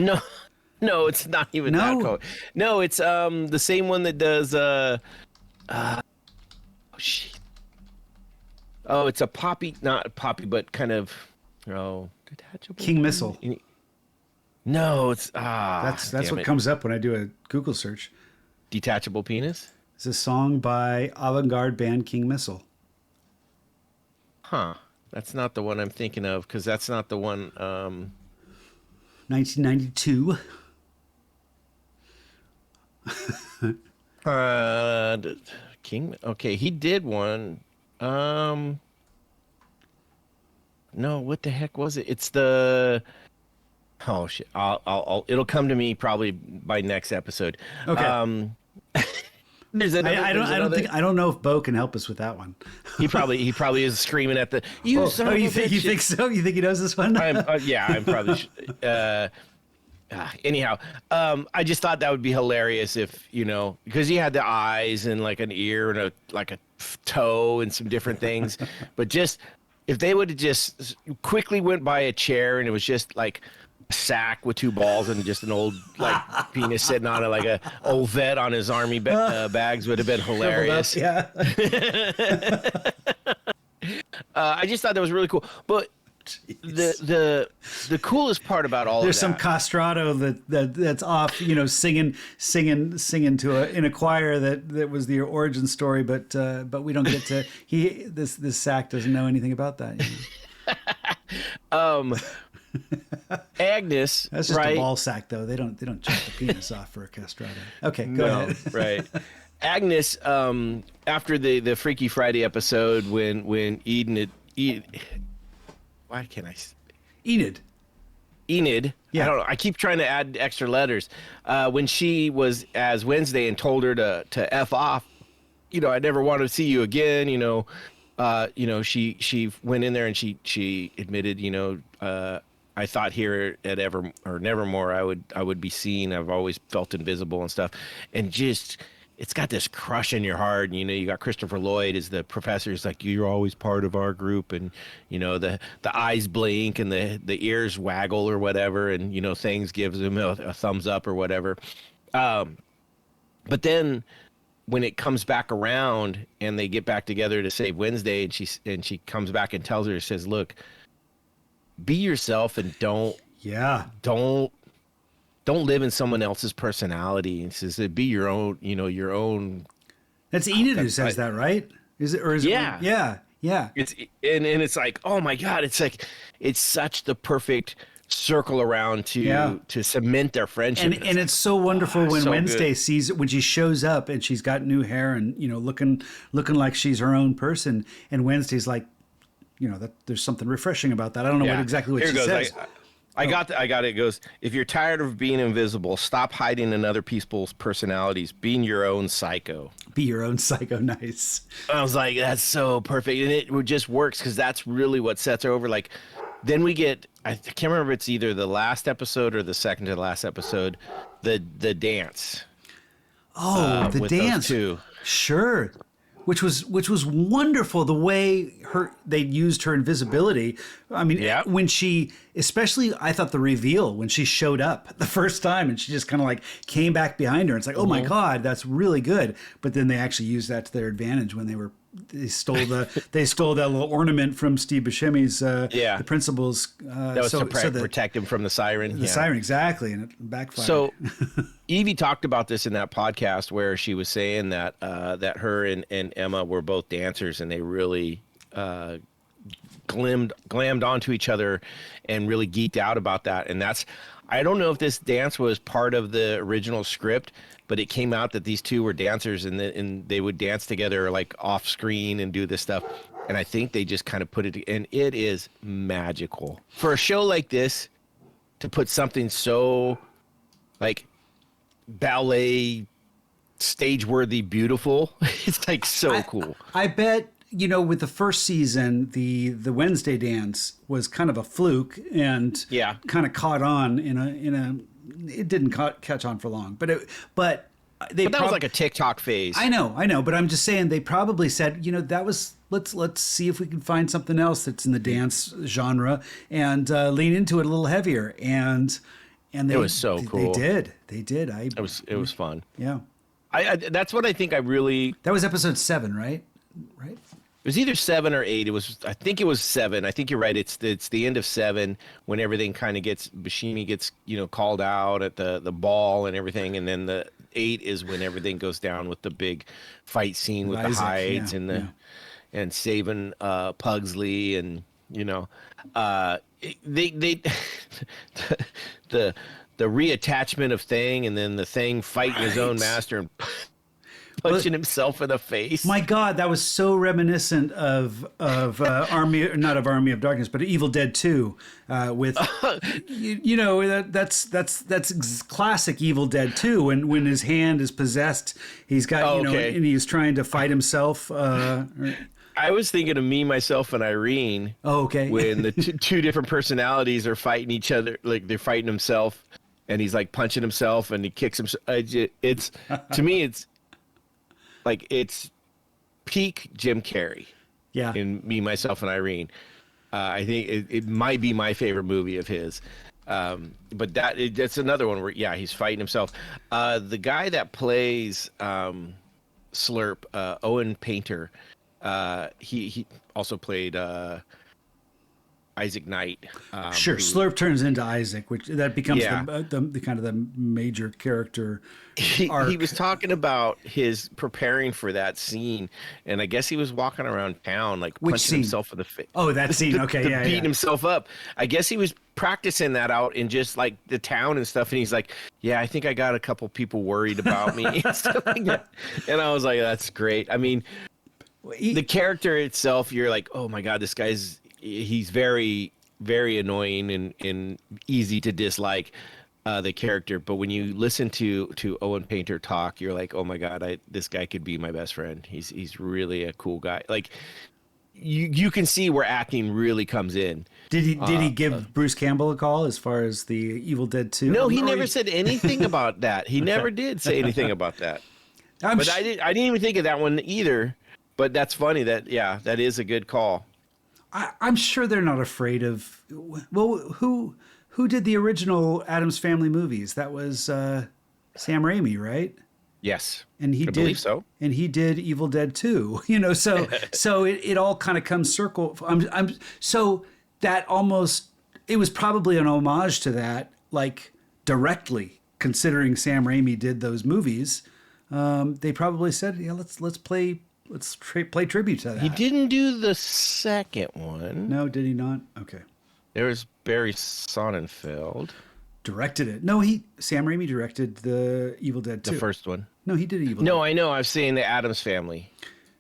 no, it's not even that code. No, it's the same one that does it's a poppy, not poppy, but kind of Detachable King Missile. No, it's that's what comes up when I do a Google search. Detachable Penis? It's a song by avant-garde band King Missile. Huh. That's not the one I'm thinking of, because that's not the one 1992. King. Okay, he did one. No, what the heck was it? It's the Oh shit! It'll come to me probably by next episode. Okay. I don't know if Bo can help us with that one. he probably is screaming at the you think so? You think he knows this one? I'm probably. Anyhow, I just thought that would be hilarious if because he had the eyes and like an ear and a toe and some different things, but just if they would have just quickly went by a chair and it was just like sack with 2 balls and just an old penis sitting on it, like a old vet on his army bags, would have been hilarious. Yeah. I just thought that was really cool. But The coolest part about all There's of some that, castrato that's off, singing to in a choir that was the origin story, but we don't get to this sack doesn't know anything about that. Agnes, That's just right? a ball sack, though. They don't chop the penis off for a castrato. Okay, go ahead. Right. Agnes, after the Freaky Friday episode, when why can't I? Enid. Yeah. I don't know. I keep trying to add extra letters. When she was as Wednesday and told her to F off, I never want to see you again. She went in there and she admitted, I thought here at Nevermore I would be seen. I've always felt invisible and stuff, and just. It's got this crush in your heart. You got Christopher Lloyd as the professor. He's like, you're always part of our group. And, the eyes blink and the ears waggle or whatever. And, things gives him a thumbs up or whatever. But then when it comes back around and they get back together to save Wednesday and she comes back and tells her, says, look, be yourself and don't live in someone else's personality. And says, be your own, your own. That's Enid who says that, right? Is it? Yeah. Yeah. It's and it's like, oh my God, it's such the perfect circle around to cement their friendship. And it's so wonderful when so Wednesday good. sees it, when she shows up and she's got new hair and, looking like she's her own person. And Wednesday's like, that there's something refreshing about that. I don't know exactly what Here she goes. says. I got it. It goes, if you're tired of being invisible, stop hiding in other people's personalities. Being your own psycho. Be your own psycho. Nice. I was like, that's so perfect. And it just works because that's really what sets her over. Like, then we get, I can't remember if it's either the last episode or the second to the last episode, the dance. Oh, the dance. Those two. Sure. Which was wonderful, the way they used her invisibility. I mean, when she, especially, I thought the reveal when she showed up the first time and she just kind of like came back behind her. It's like, oh my God, that's really good. But then they actually used that to their advantage when they stole that little ornament from Steve Buscemi's the principal's. That was to protect him from the siren. The siren, exactly, and it backfired. So Evie talked about this in that podcast where she was saying that that her and Emma were both dancers and they really glammed onto each other and really geeked out about that. And I don't know if this dance was part of the original script, but it came out that these two were dancers and they would dance together like off screen and do this stuff. And I think they just kind of put it, and it is magical for a show like this to put something so like ballet stage worthy beautiful. It's like so cool. I bet, with the first season, the Wednesday dance was kind of a fluke and kind of caught on in a it didn't catch on for long, but that was like a TikTok phase. I know, but I'm just saying they probably said, that was let's see if we can find something else that's in the dance genre and lean into it a little heavier. And it was so cool. They did. It was fun. Yeah. I that's what I think I really. That was episode 7, right? Right. It was either 7 or 8. I think it was 7. I think you're right. It's the end of 7 when everything kind of Buscemi gets called out at the ball and everything, and then the 8 is when everything goes down with the big fight scene with the hides and saving Pugsley and they the reattachment of Thing and then the Thing fighting his own master and punching himself in the face. My God, that was so reminiscent of Army of Darkness, but Evil Dead 2 with that's classic Evil Dead 2 when his hand is possessed, he's got and he's trying to fight himself. I was thinking of Me, Myself, and Irene. Oh, okay. When the two different personalities are fighting each other, like they're fighting himself, and he's like punching himself, and he kicks himself. It's to me, it's peak Jim Carrey. Yeah. In Me, Myself, and Irene. I think it might be my favorite movie of his. But that's another one where he's fighting himself. The guy that plays Slurp, Owen Painter. He also played Isaac Knight. Sure, Slurp turns into Isaac, which that becomes Yeah. the kind of the major character He arc. was talking about his preparing for that scene, and I guess he was walking around town like Which punching scene? himself in the face. Oh, that scene. Okay, yeah, beating yeah. himself up. I guess he was practicing that out in just like the town and stuff, and he's like, "Yeah, I think I got a couple people worried about me and stuff like that." And I was like, "That's great." I mean, the character itself, you're like, "Oh my god, he's very, very annoying and easy to dislike." The character, but when you listen to Owen Painter talk, you're like, oh my god, this guy could be my best friend. He's really a cool guy. Like you can see where acting really comes in. Did he give Bruce Campbell a call as far as the Evil Dead 2? No, he never said anything about that. He never did say anything about that. I didn't even think of that one either. But that's funny. That is a good call. I'm sure they're not afraid of. Well, who did the original Addams Family movies? That was Sam Raimi, right? Yes, and I believe so. And he did Evil Dead 2. So it all kind of comes circle. So that almost, it was probably an homage to that, like directly, considering Sam Raimi did those movies. They probably said, yeah, let's play tribute to that. He didn't do the second one. No, did he not? Okay. There was Barry Sonnenfeld. Directed it. No, Sam Raimi directed the Evil Dead 2. The first one. No, he did Evil Dead. No, I know. I've seen the Addams Family.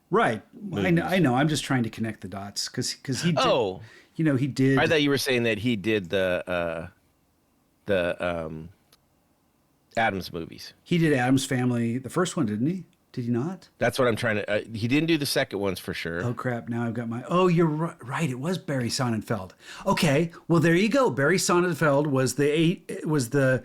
Right. I know. I'm just trying to connect the dots because he did. Oh. He did. I thought you were saying that he did the Addams movies. He did Addams Family, the first one, didn't he? Did he not? That's what I'm trying to. He didn't do the second ones for sure. Oh crap! Now I've got my. Oh, you're right. It was Barry Sonnenfeld. Okay, well there you go. Barry Sonnenfeld was the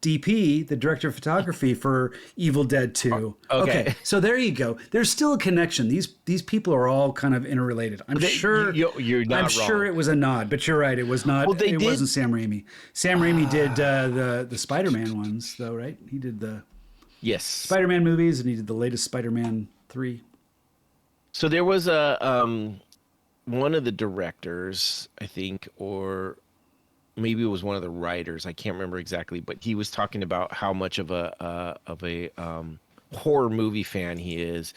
DP, the director of photography for Evil Dead 2. Okay, so there you go. There's still a connection. These people are all kind of interrelated. I'm sure. You're not wrong. Sure it was a nod, but you're right. It was not. Well, it wasn't Sam Raimi. Sam Raimi did the Spider-Man ones, though, right? He did the. Yes. Spider-Man movies, and he did the latest Spider-Man 3. So there was a one of the directors, I think, or maybe it was one of the writers. I can't remember exactly, but he was talking about how much of a horror movie fan he is,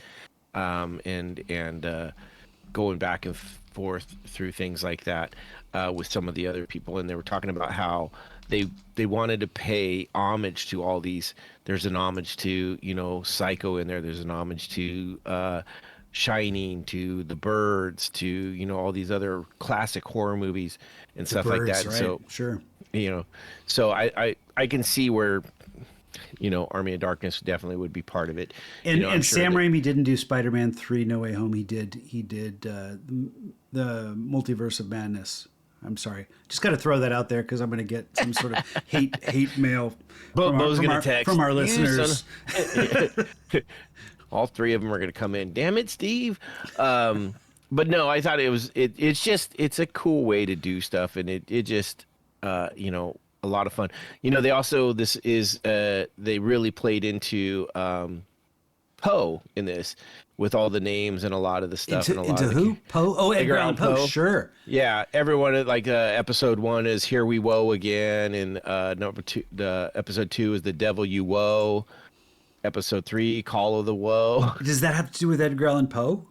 and going back and forth through things like that with some of the other people, and they were talking about how they wanted to pay homage to all these. There's an homage to, Psycho in there. There's an homage to Shining, to The Birds, to, all these other classic horror movies and stuff like that. Right? So, sure. So I can see where, Army of Darkness definitely would be part of it. And Sam Raimi didn't do Spider-Man 3 No Way Home. He did the Multiverse of Madness. I'm sorry. Just got to throw that out there because I'm going to get some sort of hate mail from our listeners. All three of them are going to come in. Damn it, Steve. But no, I thought it's a cool way to do stuff. And it just, a lot of fun. They also, they really played into Poe in this, with all the names and a lot of the stuff. Into who? Poe? Oh, Edgar Allan Poe. Sure. Yeah, everyone, like episode 1 is Here We Woe Again, and episode 2 is The Devil You Woe. Episode 3, Call of the Woe. Does that have to do with Edgar Allan Poe?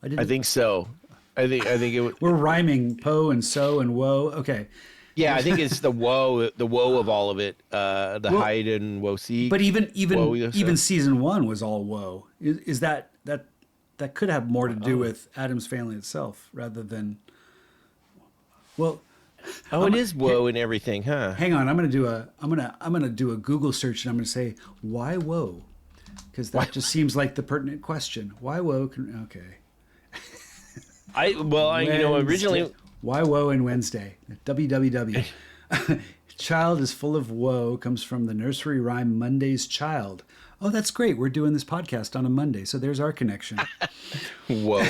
I think so. I think it would. We're rhyming Poe and so and woe. Okay. Yeah, I think it's the woe of all of it. Hide and woe seek. But even season 1 was all woe. Is that could have more to do with Addams Family itself rather than. Well. Oh, it is woe and everything, huh? Hang on, I'm gonna do a Google search and I'm gonna say why woe, because that just seems like the pertinent question. Why woe? Okay. Originally. Why woe in Wednesday? WWW. Child is full of woe comes from the nursery rhyme Monday's Child. Oh, that's great. We're doing this podcast on a Monday, so there's our connection. Whoa.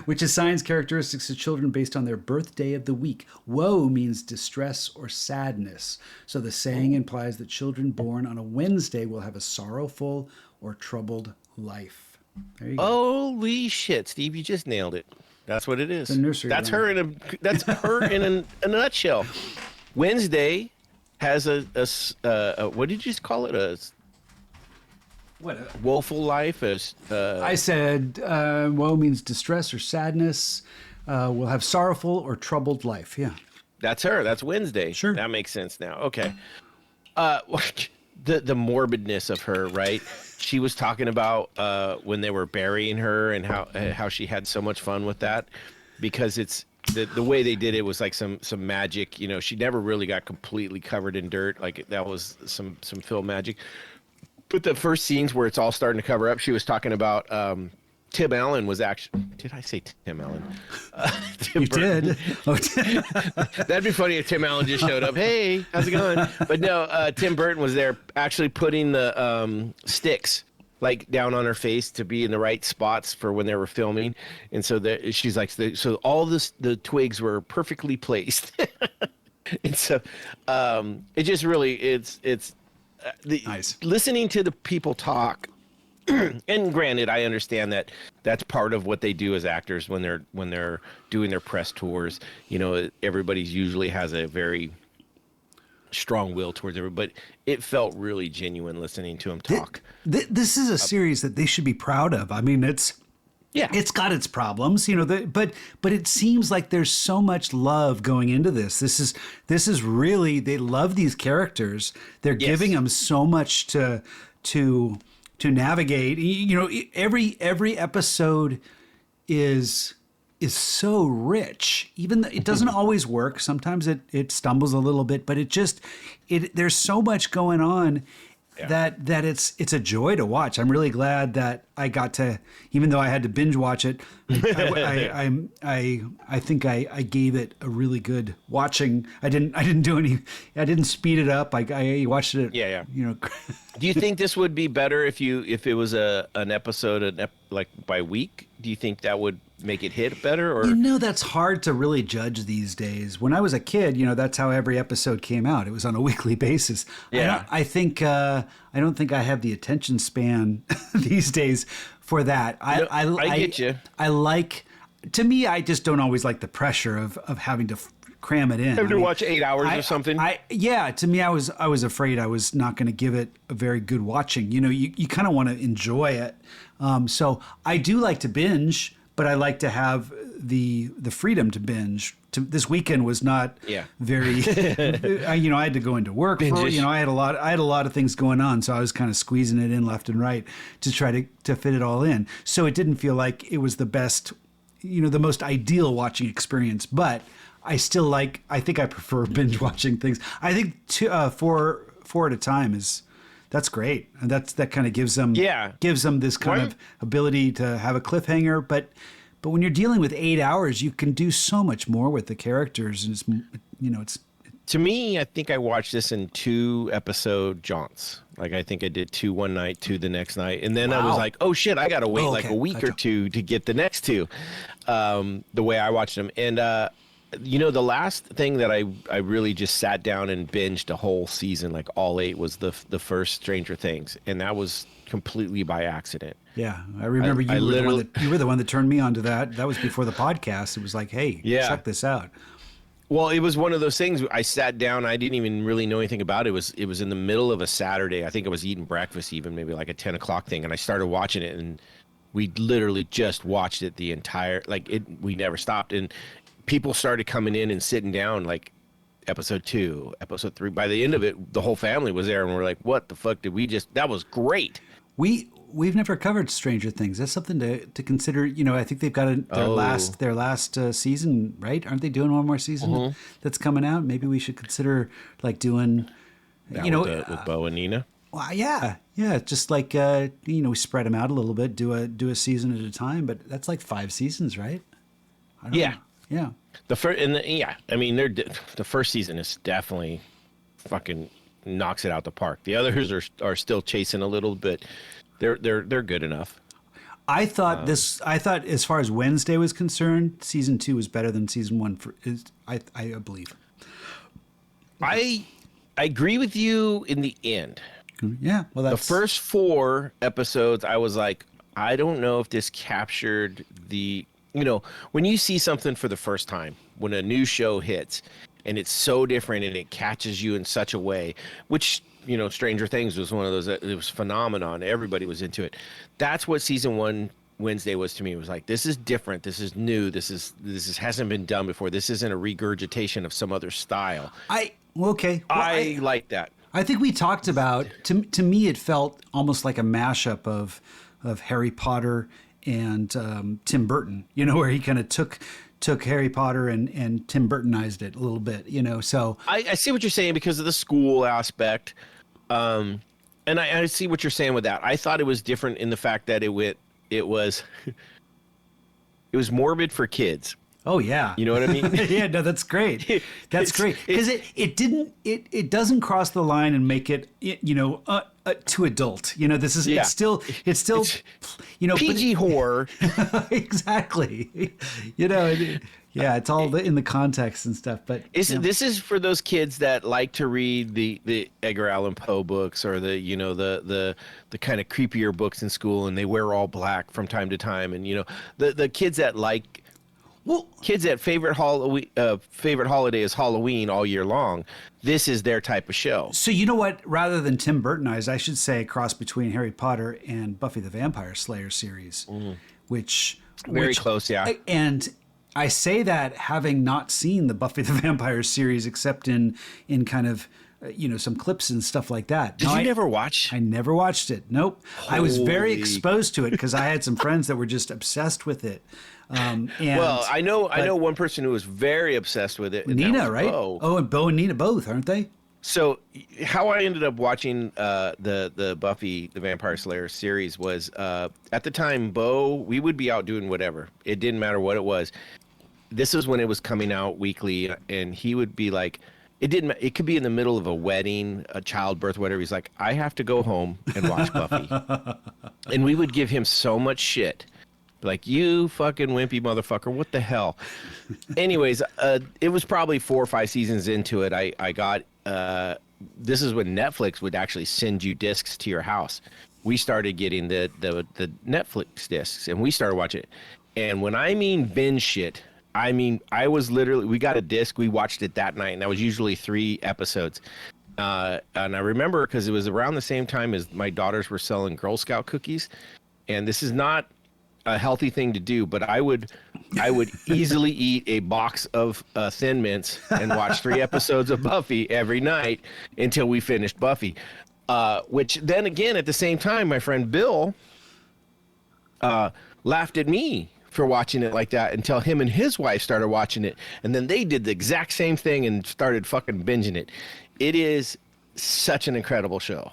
Which assigns characteristics to children based on their birthday of the week. Woe means distress or sadness. So the saying implies that children born on a Wednesday will have a sorrowful or troubled life. There you go. Holy shit, Steve, you just nailed it. That's what it is. The nursery That's rhyme. her in a nutshell. Wednesday has a what did you just call it? A woeful life. I said woe means distress or sadness. We'll have sorrowful or troubled life. Yeah. That's her. That's Wednesday. Sure. That makes sense now. Okay. The morbidness of her, right? She was talking about when they were burying her and how she had so much fun with that, because it's the way they did it was like some magic. You know, she never really got completely covered in dirt. Like that was some film magic. But the first scenes where it's all starting to cover up, she was talking about Tim Allen was actually. Did I say Tim Allen? Tim You Burton. did. Oh, That'd be funny if Tim Allen just showed up. Hey, how's it going? But no, Tim Burton was there actually putting the sticks like down on her face to be in the right spots for when they were filming. And so she's like, so all the twigs were perfectly placed. And so it just really, it's nice. Listening to the people talk. And granted, I understand that that's part of what they do as actors when they're doing their press tours. You know, everybody's usually has a very strong will towards everybody. But it felt really genuine listening to them talk. This is a series that they should be proud of. I mean, it's got its problems, you know. But it seems like there's so much love going into this. This is really, they love these characters. They're giving them so much to navigate. You know, every episode is so rich. Even though it doesn't always work. Sometimes it stumbles a little bit, but there's so much going on that it's a joy to watch. I'm really glad that I got to, even though I had to binge watch it, I think I gave it a really good watching. I didn't speed it up. I watched it. Yeah. You know. Do you think this would be better if it was an episode like by week? Do you think that would make it hit better? Or you know, that's hard to really judge these days. When I was a kid, you know, that's how every episode came out. It was on a weekly basis. Yeah. I don't think I have the attention span these days for that. I get you. To me, I just don't always like the pressure of having to cram it in. Having to watch 8 hours or something. To me, I was afraid I was not going to give it a very good watching. You know, you kind of want to enjoy it. So I do like to binge, but I like to have the freedom to binge. This weekend was not very. You know, I had to go into work. I had a lot of things going on, so I was kind of squeezing it in left and right to try to fit it all in. So it didn't feel like it was the best, you know, the most ideal watching experience. But I still I think I prefer binge watching things. I think four at a time that's great, and that kind of gives them this kind of ability to have a cliffhanger. But when you're dealing with 8 hours, you can do so much more with the characters, and it's. To me, I think I watched this in 2 episode jaunts. Like I think I did 2 one night, 2 the next night, and then I was like, "Oh shit, I gotta wait like a week or 2 to get the next 2." The way I watched them, and you know, the last thing that I really just sat down and binged a whole season, like all 8, was the first Stranger Things, and that was completely by accident. Yeah, I remember you were the one that turned me onto that. That was before the podcast. It was like, hey, check this out. Well, it was one of those things. I sat down. I didn't even really know anything about it. It was in the middle of a Saturday. I think I was eating breakfast, even maybe like a 10 o'clock thing, and I started watching it, and we literally just watched it the entire we never stopped, and people started coming in and sitting down, like episode 2, episode 3. By the end of it, the whole family was there, and we're like, "What the fuck did we just?" That was great. We've never covered Stranger Things. That's something to consider. You know, I think they've got their last season, right? Aren't they doing one more season that's coming out? Maybe we should consider like doing, with Bo and Nina. Well, yeah. Just like we spread them out a little bit, do a season at a time. But that's like 5 seasons, right? I don't know. Yeah. The first season is definitely fucking knocks it out the park. The others are still chasing a little bit. They're good enough. I thought as far as Wednesday was concerned, season 2 was better than season 1. I believe. I agree with you in the end. Yeah. Well, the first 4 episodes, I was like, I don't know if this captured the when you see something for the first time, when a new show hits and it's so different and it catches you in such a way, which, Stranger Things was one of those, it was phenomenon. Everybody was into it. That's what season 1 Wednesday was to me. It was like, this is different. This is new. This hasn't been done before. This isn't a regurgitation of some other style. I like that. I think we talked about, to me, it felt almost like a mashup of Harry Potter and Tim Burton, where he kind of took Harry Potter and Tim Burtonized it a little bit, so. I see what you're saying because of the school aspect. And I see what you're saying with that. I thought it was different in the fact that it was morbid for kids. Oh yeah. You know what I mean? Yeah, no, that's great. That's great. Because it doesn't cross the line and make it, too adult. This is, it's still, PG horror. Exactly. Yeah, it's all in the context and stuff. But this is for those kids that like to read the Edgar Allan Poe books or the kind of creepier books in school, and they wear all black from time to time, and the kids that like. Well, kids that favorite holiday is Halloween all year long. This is their type of show. So you know what? Rather than Tim Burtonized, I should say a cross between Harry Potter and Buffy the Vampire Slayer series, which very close, yeah. And I say that having not seen the Buffy the Vampire series except in kind of some clips and stuff like that. Did you never watch? I never watched it. Nope. I was very exposed to it because I had some friends that were just obsessed with it. I know one person who was very obsessed with it. Nina, right? Bo. Oh, and Bo and Nina both, aren't they? So how I ended up watching the Buffy the Vampire Slayer series was at the time, Bo, we would be out doing whatever. It didn't matter what it was. This was when it was coming out weekly, and he would be like, it could be in the middle of a wedding, a childbirth, whatever. He's like, I have to go home and watch Buffy. And we would give him so much shit. Like, you fucking wimpy motherfucker, what the hell? Anyways, it was probably 4 or 5 seasons into it. I got, this is when Netflix would actually send you discs to your house. We started getting the Netflix discs, and we started watching it. And when I mean binge shit, I mean, we got a disc, we watched it that night, and that was usually 3 episodes. And I remember because it was around the same time as my daughters were selling Girl Scout cookies. And this is not a healthy thing to do, but I would easily eat a box of Thin Mints and watch 3 episodes of Buffy every night until we finished Buffy. Which then again, at the same time, my friend Bill laughed at me for watching it like that until him and his wife started watching it, and then they did the exact same thing and started fucking binging it. It is such an incredible show.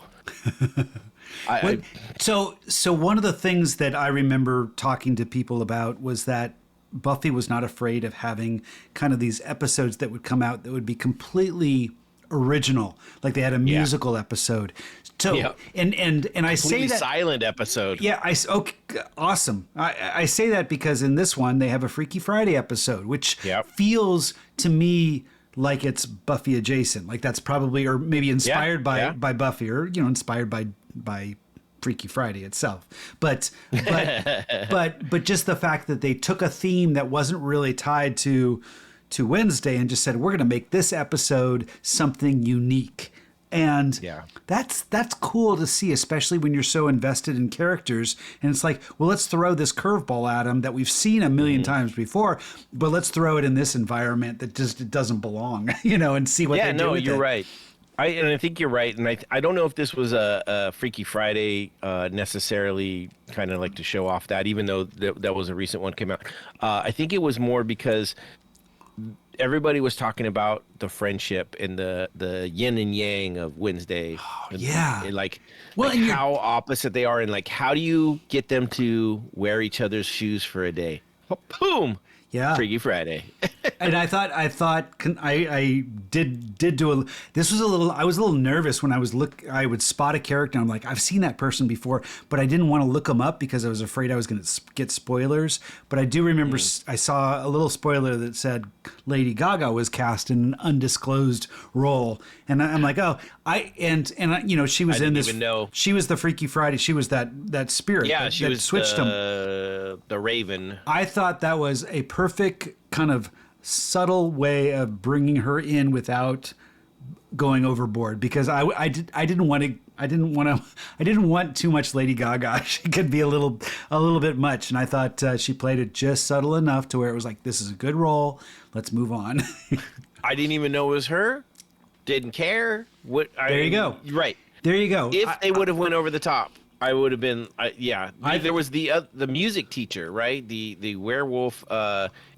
So one of the things that I remember talking to people about was that Buffy was not afraid of having kind of these episodes that would come out that would be completely original, like they had a musical episode. So and I say that silent episode. Yeah, awesome. I say that because in this one they have a Freaky Friday episode, which feels to me like it's Buffy adjacent. Like that's probably, or maybe inspired by Buffy, or inspired by Freaky Friday itself. But just the fact that they took a theme that wasn't really tied to Wednesday and just said, we're going to make this episode something unique. And that's cool to see, especially when you're so invested in characters. And it's like, well, let's throw this curveball at them that we've seen a million times before, but let's throw it in this environment that just it doesn't belong, and see what they do with it. You're right. I think you're right. And I don't know if this was a Freaky Friday necessarily, kind of like to show off that, even though that was a recent one came out. I think it was more because everybody was talking about the friendship and the yin and yang of Wednesday. And how opposite they are, and like how do you get them to wear each other's shoes for a day? Boom. Yeah. Freaky Friday. And I did do a. This was a little. I was a little nervous when I would spot a character. And I'm like, I've seen that person before, but I didn't want to look them up because I was afraid I was going to get spoilers. But I do remember I saw a little spoiler that said Lady Gaga was cast in an undisclosed role, and I'm like, oh, she was in this. Even know. She was the Freaky Friday. She was that spirit. Yeah, she was switched them. The Raven. I thought that was a perfect kind of subtle way of bringing her in without going overboard, because I didn't want too much Lady Gaga. She could be a little bit much, and I thought she played it just subtle enough to where it was like, this is a good role. Let's move on. I didn't even know it was her. Didn't care. There you go. Right. There you go. If they would have went over the top, I would have been. There was the music teacher, right? The werewolf.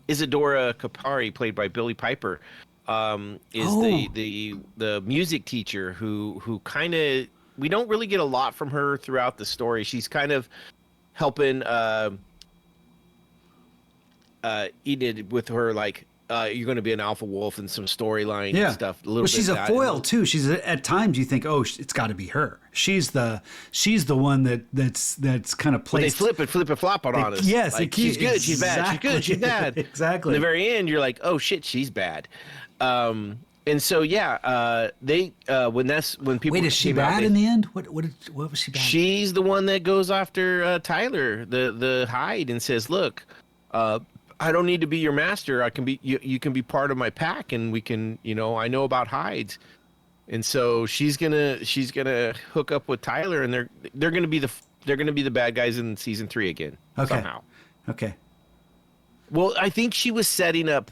Isadora Capari, played by Billie Piper, is the music teacher who kind of, we don't really get a lot from her throughout the story. She's kind of helping Enid with her, like, you're going to be an alpha wolf and some storyline and stuff. She's a foil too. She's at times you think, oh, it's got to be her. She's the one that's kind of placed. Well, they flip and flop on us. Yes, like, she's good, she's bad. She's good, she's bad. Exactly. In the very end, you're like, oh shit, she's bad. And so when people wait, is she bad in the end? What was she bad? She's the one that goes after Tyler, the Hyde, and says, look, I don't need to be your master. I can be you can be part of my pack, and we can, I know about hides. And so she's gonna hook up with Tyler, and they're gonna be the bad guys in season 3 again. Okay. Somehow. Okay. Well, I think she was setting her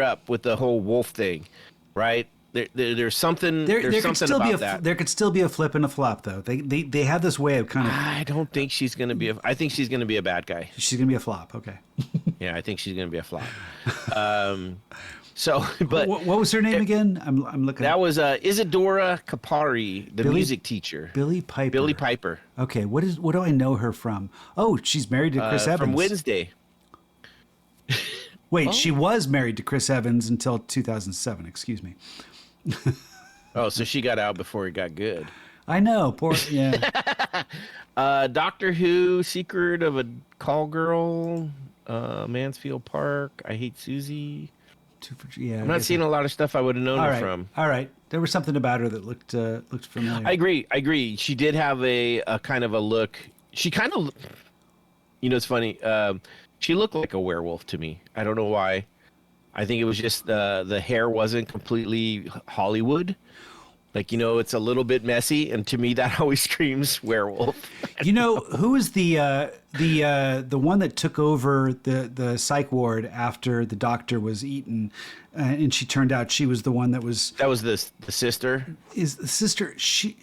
up with the whole wolf thing, right? There's something. There's something about that. There could still be a flip and a flop, though. They have this way of kind of. I don't think she's gonna be. I think she's gonna be a bad guy. She's gonna be a flop. Okay. Yeah, I think she's gonna be a flop. So, but what was her name again? I'm looking. That was Isadora Capari, the music teacher. Billie Piper. Okay, what do I know her from? Oh, she's married to Chris Evans. From Wednesday. Wait, she was married to Chris Evans until 2007. Excuse me. Oh, so she got out before it got good. I know, yeah. Doctor Who, Secret of a Call Girl, Mansfield Park, I Hate Susie. I'm not seeing a lot of stuff I would have known her from. All right, there was something about her that looked familiar. I agree. She did have a kind of a look. She kind of, it's funny. She looked like a werewolf to me. I don't know why. I think it was just the hair wasn't completely Hollywood. Like, it's a little bit messy, and to me that always screams werewolf. Who is the one that took over the psych ward after the doctor was eaten, and she turned out she was the one that was the sister. Is the sister? She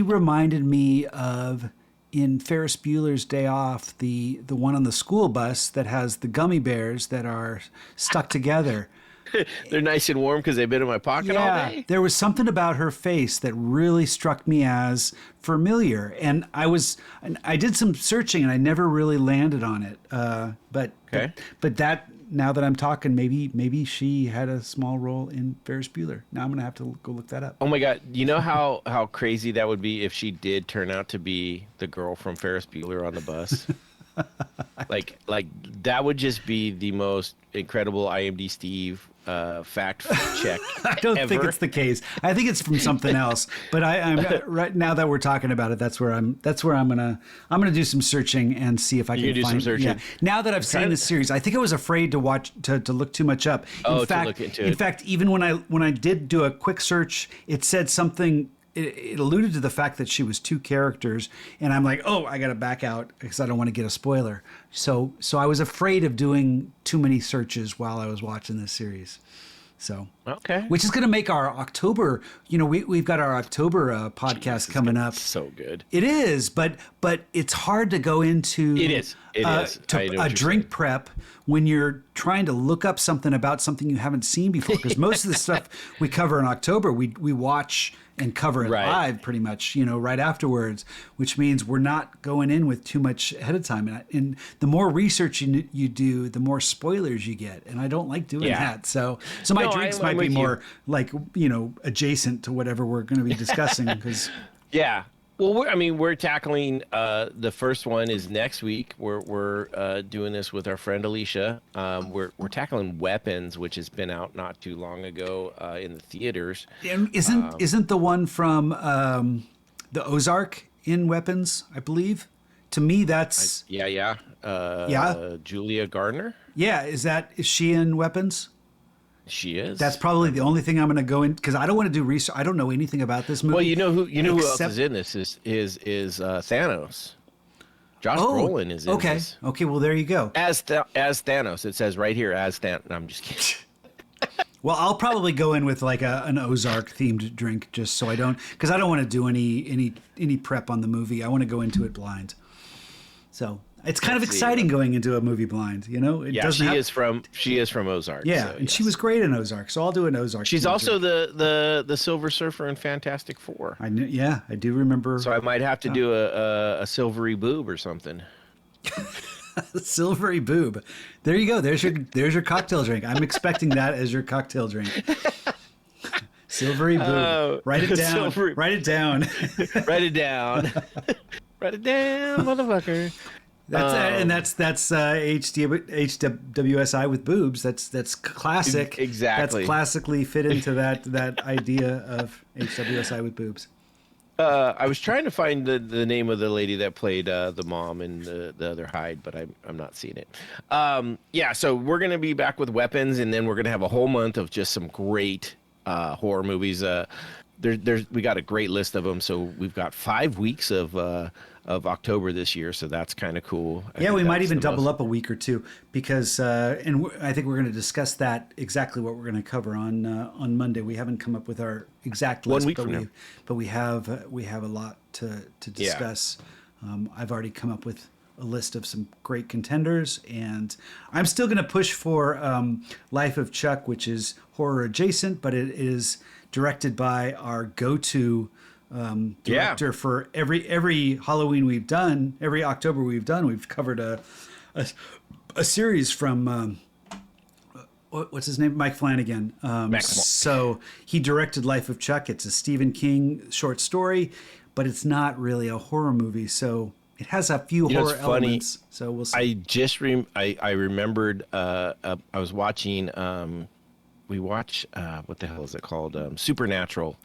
reminded me of, in Ferris Bueller's Day Off, the one on the school bus that has the gummy bears that are stuck together. They're nice and warm because they've been in my pocket all day. There was something about her face that really struck me as familiar, and I did some searching and I never really landed on it. But that, now that I'm talking, maybe she had a small role in Ferris Bueller. Now I'm gonna have to go look that up. Oh my God! You know how crazy that would be if she did turn out to be the girl from Ferris Bueller on the bus. like that would just be the most incredible IMD Steve fact check. I don't think it's the case. I think it's from something else. But I'm right now that we're talking about it. That's where I'm gonna do some searching and see if I can find. Some searching. Yeah. Now that I've seen this series, I think I was afraid to look too much up. In fact, even when I did do a quick search, it said something. It alluded to the fact that she was two characters, and I'm like, oh, I got to back out because I don't want to get a spoiler. So I was afraid of doing too many searches while I was watching this series. So okay, which is going to make our October. We've got our October podcast coming up. So good. It is, but it's hard to go into. It is. A drink prep when you're trying to look up something about something you haven't seen before. Because most of the stuff we cover in October, we watch and cover it Right. live pretty much, right afterwards, which means we're not going in with too much ahead of time. And the more research you do, the more spoilers you get. And I don't like doing that. So my No, drinks I'm might be with more like, adjacent to whatever we're going to be discussing because Yeah. Well, we're tackling the first one is next week. We're doing this with our friend Alicia. We're tackling Weapons, which has been out not too long ago in the theaters. and isn't the one from the Ozark in Weapons, I believe? To me, that's Yeah. Julia Gardner. yeah. Is she in Weapons? She is. That's probably the only thing I'm going to go in because I don't want to do research. I don't know anything about this movie. Well, who else is in this is Thanos. Josh Brolin is in this. Okay, well there you go. As Thanos, it says right here as Thanos. No, I'm just kidding. Well, I'll probably go in with like an Ozark themed drink just so I don't because I don't want to do any prep on the movie. I want to go into it blind. So it's kind of exciting going into a movie blind, She is from Ozark. Yeah, so, and she was great in Ozark, so I'll do an Ozark. She's also the Silver Surfer in Fantastic Four. I do remember. So I might have to do a silvery boob or something. Silvery boob. There you go. There's your cocktail drink. I'm expecting that as your cocktail drink. Silvery boob. Write it down. Write it down. Write it down. Write it down, motherfucker. That's HWSI with boobs. That's classic. Exactly. That's classically fit into that idea of HWSI with boobs. I was trying to find the name of the lady that played the mom in the other Hyde, but I'm not seeing it. So we're gonna be back with Weapons, and then we're gonna have a whole month of just some great horror movies. We got a great list of them. So we've got 5 weeks of October this year, so that's kind of cool. We might even double up a week or two because, I think we're going to discuss that exactly what we're going to cover on Monday. We haven't come up with our exact list, 1 week from now. But we have a lot to discuss. I've already come up with a list of some great contenders, and I'm still going to push for Life of Chuck, which is horror adjacent, but it is directed by our go-to director for every Halloween we've done, every October we've done. We've covered a series from what's his name, Mike Flanagan. So he directed Life of Chuck. It's a Stephen King short story, but it's not really a horror movie. So it has a few horror elements. So we'll see. I remembered. I was watching. We watch what the hell is it called? Supernatural.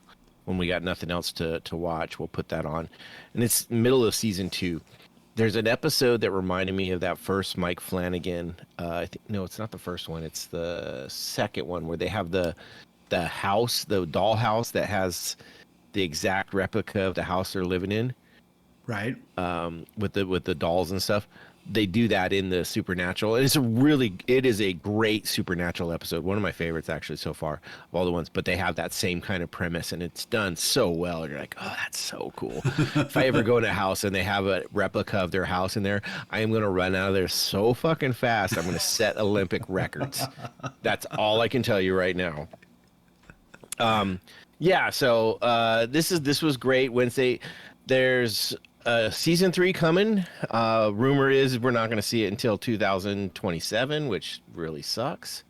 When we got nothing else to watch, we'll put that on. And it's middle of season 2. There's an episode that reminded me of that first Mike Flanagan. It's not the first one. It's the second one where they have the house, the doll house that has the exact replica of the house they're living in. Right. With the dolls and stuff. They do that in the Supernatural. And it is a great Supernatural episode. One of my favorites actually so far of all the ones, but they have that same kind of premise and it's done so well. You're like, oh, that's so cool. If I ever go in a house and they have a replica of their house in there, I am going to run out of there so fucking fast. I'm going to set Olympic records. That's all I can tell you right now. So this was great. Wednesday, there's season 3 coming. Rumor is we're not going to see it until 2027, which really sucks.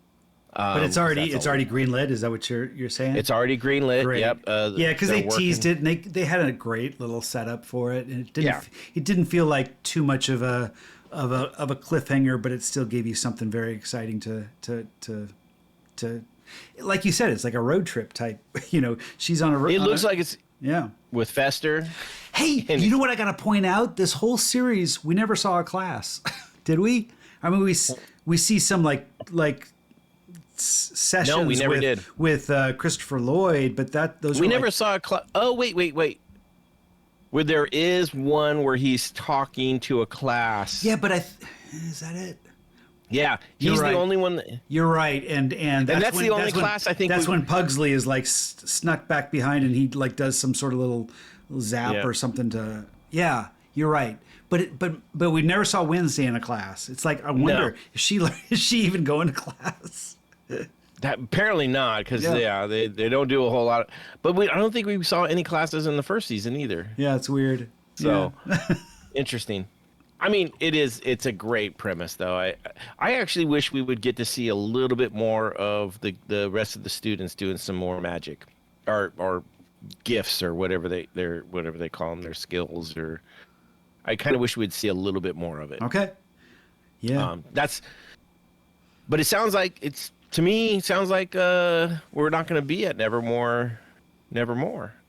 But it's already greenlit. Is that what you're saying? It's already greenlit. Great. Yep. Because they teased it and they had a great little setup for it, and it didn't feel like too much of a cliffhanger, but it still gave you something very exciting to like you said, it's like a road trip type. She's on a. It looks like it's with Fester. Hey, you know what I got to point out? This whole series, we never saw a class, did we? I mean, we see some like sessions. No, we never did with Christopher Lloyd, but those we never saw a class. Oh, wait. Where there is one where he's talking to a class. Yeah, but is that it? Yeah, he's the only one. You're right, and that's the only class I think. That's when Pugsley is like snuck back behind, and he like does some sort of little zap or something to. Yeah, you're right. But we never saw Wednesday in a class. It's like I wonder is she even going to class? That apparently not, because they don't do a whole lot. But I don't think we saw any classes in the first season either. Yeah, it's weird. So interesting. I mean, it's a great premise, though. I actually wish we would get to see a little bit more of the rest of the students doing some more magic, or gifts, or whatever they call them, their skills. Or I kind of wish we'd see a little bit more of it. Okay. Yeah. But it sounds like we're not going to be at Nevermore.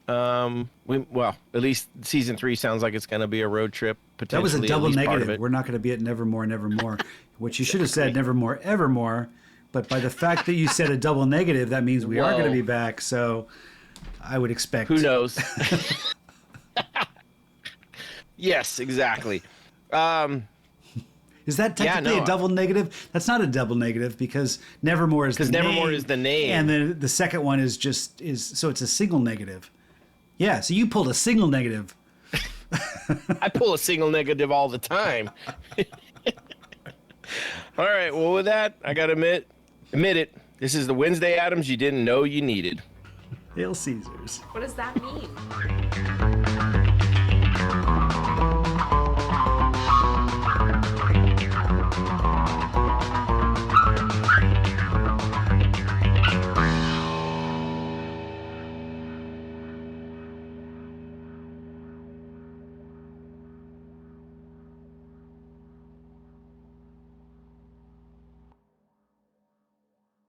At least season 3 sounds like it's going to be a road trip. Potentially, that was a double negative. We're not going to be at Nevermore, which you should have said Nevermore, Evermore. But by the fact that you said a double negative, that means we are going to be back. So I would expect. Who knows? Yes, exactly. Is that technically a double negative? That's not a double negative because Nevermore is the name. Nevermore is the name. And then the second one is so it's a single negative. Yeah, so you pulled a single negative. I pull a single negative all the time. All right, well, with that, I got to admit it. This is the Wednesday Addams you didn't know you needed. Hail Caesars. What does that mean?